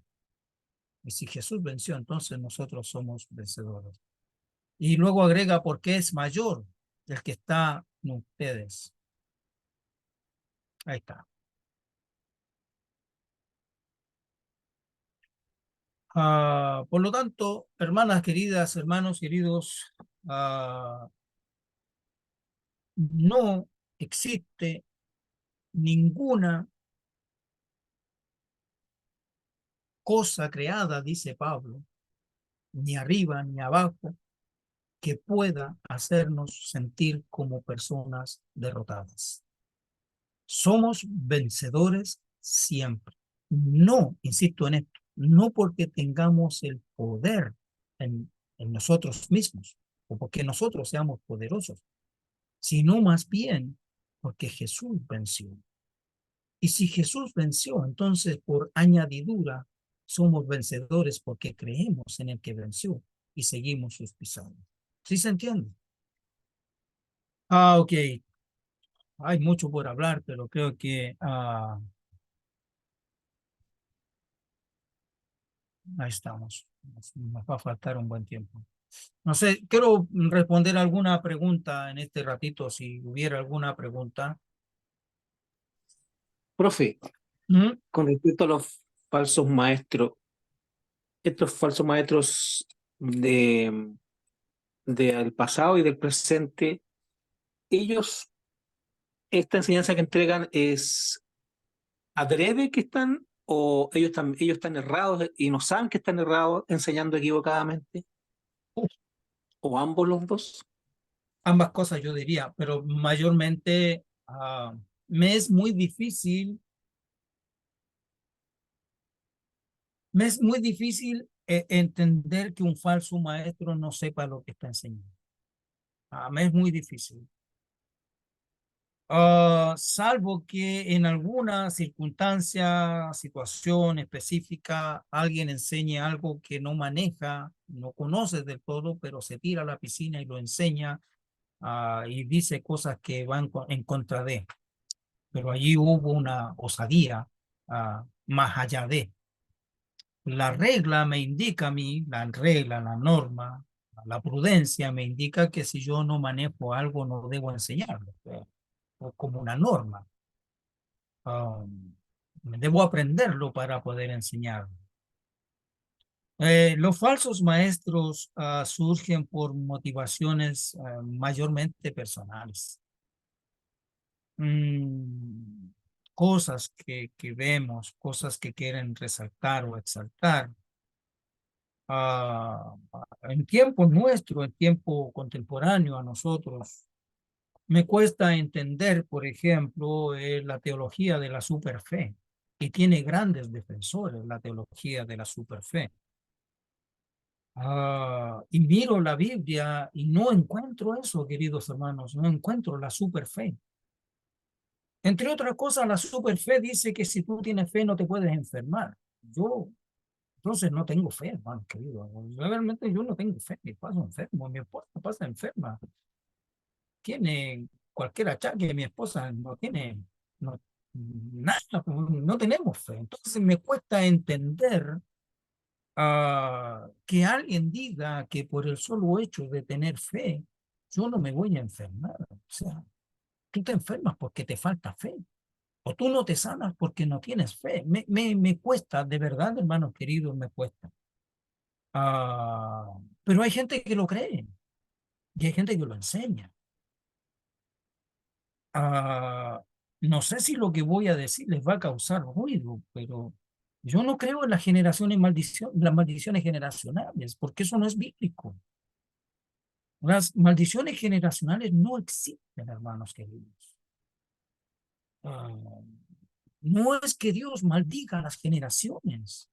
Y si Jesús venció, entonces nosotros somos vencedores. Y luego agrega porque es mayor el que está en ustedes. Ahí está. Por lo tanto, hermanas queridas, hermanos queridos, no existe ninguna cosa creada, dice Pablo, ni arriba ni abajo, que pueda hacernos sentir como personas derrotadas. Somos vencedores siempre. No, insisto en esto, no porque tengamos el poder en nosotros mismos o porque nosotros seamos poderosos, sino más bien porque Jesús venció. Y si Jesús venció, entonces por añadidura somos vencedores porque creemos en el que venció y seguimos sus pisadas. ¿Sí se entiende? Ok. Hay mucho por hablar, pero creo que ahí estamos. Nos va a faltar un buen tiempo. No sé, quiero responder alguna pregunta en este ratito, si hubiera alguna pregunta. Profe, ¿Mm? con respecto a los falsos maestros, estos falsos maestros del pasado y del presente, ellos, esta enseñanza que entregan es adrede que están, o ellos están errados y no saben que están errados enseñando equivocadamente, o ambos los dos. Ambas cosas yo diría, pero mayormente me es muy difícil, entender que un falso maestro no sepa lo que está enseñando. Me es muy difícil. Salvo que en alguna circunstancia, situación específica, alguien enseñe algo que no maneja, no conoce del todo, pero se tira a la piscina y lo enseña y dice cosas que van en contra de. Pero allí hubo una osadía más allá de. La regla me indica a mí, la regla, la norma, la prudencia me indica que si yo no manejo algo no debo enseñarlo, o como una norma. Debo aprenderlo para poder enseñarlo. Los falsos maestros surgen por motivaciones mayormente personales. Cosas que vemos, cosas que quieren resaltar o exaltar. En tiempo nuestro, en tiempo contemporáneo a nosotros, me cuesta entender, por ejemplo, la teología de la superfe, y tiene grandes defensores la teología de la superfe. Y miro la Biblia y no encuentro eso, queridos hermanos, no encuentro la superfe. Entre otras cosas, la superfe dice que si tú tienes fe no te puedes enfermar. Yo, entonces no tengo fe, hermano querido. Realmente yo no tengo fe, me paso enfermo, mi esposa pasa enferma. Tiene cualquier achaque, mi esposa no tiene no, nada, no tenemos fe. Entonces me cuesta entender que alguien diga que por el solo hecho de tener fe, yo no me voy a enfermar. O sea, tú te enfermas porque te falta fe. O tú no te sanas porque no tienes fe. Me cuesta, de verdad, hermanos queridos, me cuesta. Pero hay gente que lo cree y hay gente que lo enseña. No sé si lo que voy a decir les va a causar ruido, pero yo no creo en las las maldiciones generacionales, porque eso no es bíblico. Las maldiciones generacionales no existen, hermanos queridos. No es que Dios maldiga a las generaciones.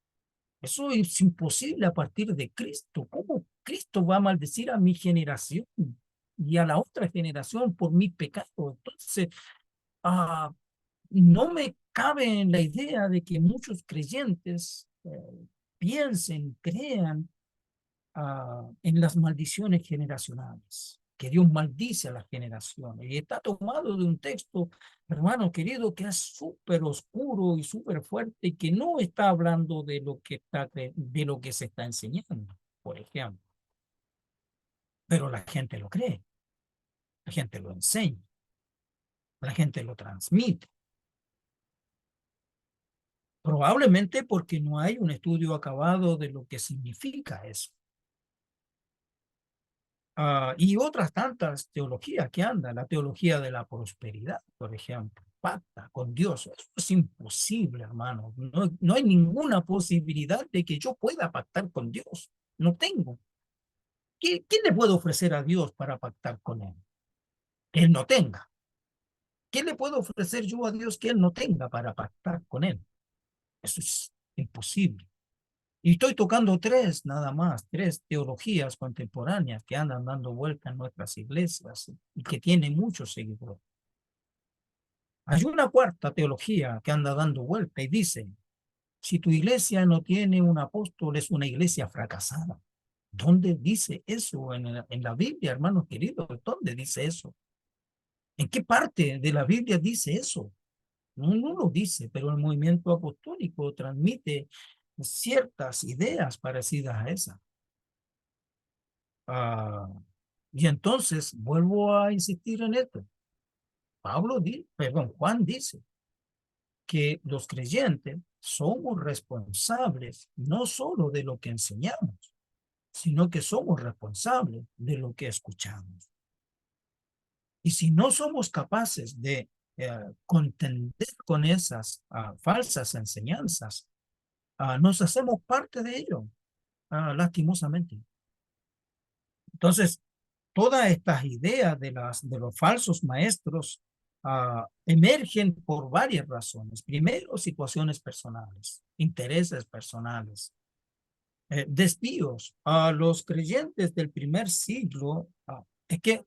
Eso es imposible a partir de Cristo. ¿Cómo Cristo va a maldecir a mi generación y a la otra generación por mi pecado? Entonces, no me cabe en la idea de que muchos creyentes piensen, crean en las maldiciones generacionales, que Dios maldice a las generaciones. Y está tomado de un texto, hermano querido, que es súper oscuro y súper fuerte, y que no está hablando de lo que de lo que se está enseñando, por ejemplo. Pero la gente lo cree, la gente lo enseña, la gente lo transmite. Probablemente porque no hay un estudio acabado de lo que significa eso. Y otras tantas teologías que andan, la teología de la prosperidad, por ejemplo, pacta con Dios. Eso es imposible, hermano. No hay ninguna posibilidad de que yo pueda pactar con Dios. No tengo. ¿Qué le puedo ofrecer a Dios para pactar con Él? Que Él no tenga. ¿Qué le puedo ofrecer yo a Dios que Él no tenga para pactar con Él? Eso es imposible. Y estoy tocando nada más, tres teologías contemporáneas que andan dando vuelta en nuestras iglesias y que tienen muchos seguidores. Hay una cuarta teología que anda dando vuelta y dice, si tu iglesia no tiene un apóstol, es una iglesia fracasada. ¿Dónde dice eso en la Biblia, hermanos queridos? ¿Dónde dice eso? ¿En qué parte de la Biblia dice eso? No lo dice, pero el movimiento apostólico transmite ciertas ideas parecidas a esas. Y entonces vuelvo a insistir en esto. Juan dice que los creyentes somos responsables no solo de lo que enseñamos, sino que somos responsables de lo que escuchamos. Y si no somos capaces de contender con esas falsas enseñanzas, nos hacemos parte de ello, lastimosamente. Entonces, todas estas ideas de los falsos maestros emergen por varias razones. Primero, situaciones personales, intereses personales, desvíos. A los creyentes del primer siglo, es que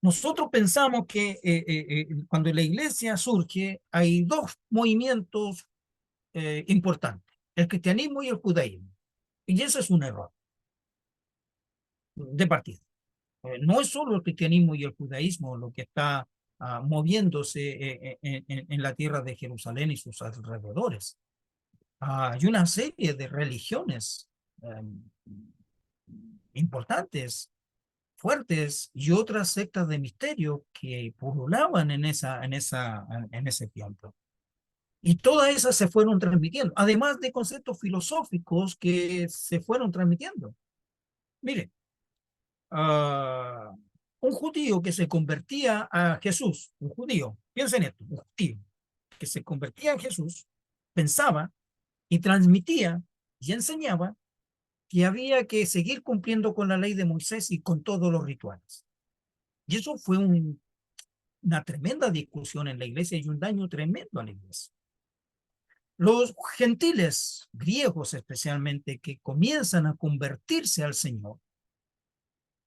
nosotros pensamos que cuando la iglesia surge, hay dos movimientos importantes, el cristianismo y el judaísmo. Y ese es un error de partida. No es solo el cristianismo y el judaísmo lo que está moviéndose en la tierra de Jerusalén y sus alrededores. Hay una serie de religiones importantes, fuertes, y otras sectas de misterio que pululaban en ese tiempo. Y todas esas se fueron transmitiendo, además de conceptos filosóficos que se fueron transmitiendo. Mire, un judío que se convertía a Jesús, un judío, piensen esto, un judío que se convertía a Jesús, pensaba y transmitía y enseñaba que había que seguir cumpliendo con la ley de Moisés y con todos los rituales. Y eso fue una tremenda discusión en la iglesia y un daño tremendo a la iglesia. Los gentiles, griegos especialmente, que comienzan a convertirse al Señor,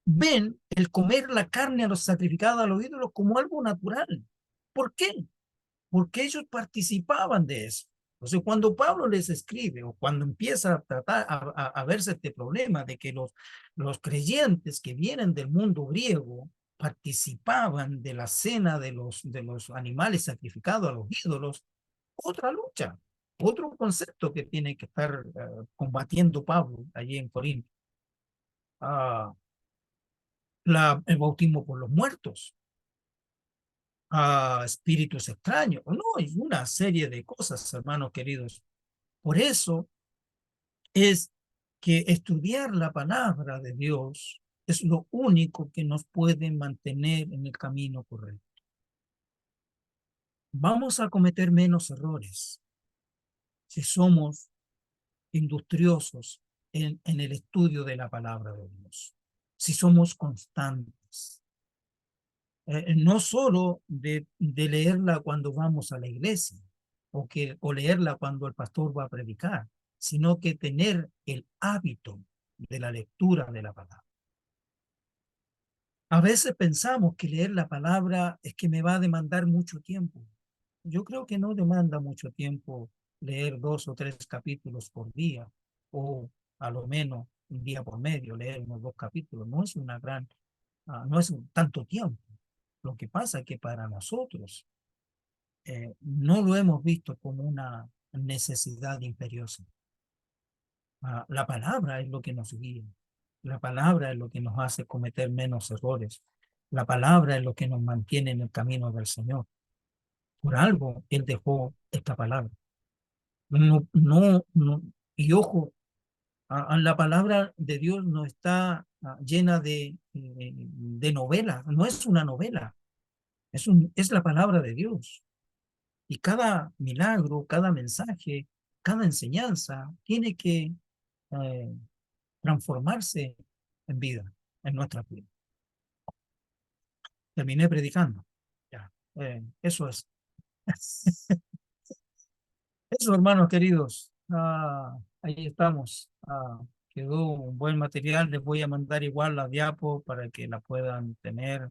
ven el comer la carne sacrificada a los ídolos como algo natural. ¿Por qué? Porque ellos participaban de eso. Entonces, cuando Pablo les escribe o cuando empieza a tratar a verse este problema de que los creyentes que vienen del mundo griego participaban de la cena de los animales sacrificados a los ídolos, otra lucha, otro concepto que tiene que estar combatiendo Pablo allí en Corinto. El bautismo por los muertos, espíritus extraños, no, hay una serie de cosas, hermanos queridos. Por eso es que estudiar la palabra de Dios es lo único que nos puede mantener en el camino correcto. Vamos a cometer menos errores si somos industriosos en el estudio de la palabra de Dios, si somos constantes. No solo de leerla cuando vamos a la iglesia o leerla cuando el pastor va a predicar, sino que tener el hábito de la lectura de la palabra. A veces pensamos que leer la palabra es que me va a demandar mucho tiempo. Yo creo que no demanda mucho tiempo leer 2 o 3 capítulos por día, o a lo menos un día por medio leer unos 2 capítulos. No es una gran, no es tanto tiempo. Lo que pasa es que para nosotros no lo hemos visto como una necesidad imperiosa. La palabra es lo que nos guía. La palabra es lo que nos hace cometer menos errores. La palabra es lo que nos mantiene en el camino del Señor. Por algo Él dejó esta palabra. No, y ojo, la palabra de Dios no está llena de novelas. No es una novela. Es la palabra de Dios. Y cada milagro, cada mensaje, cada enseñanza tiene que transformarse en vida, en nuestra vida. Terminé predicando. Ya, eso es. Eso, hermanos queridos. Ahí estamos. Quedó un buen material. Les voy a mandar igual la diapo para que la puedan tener.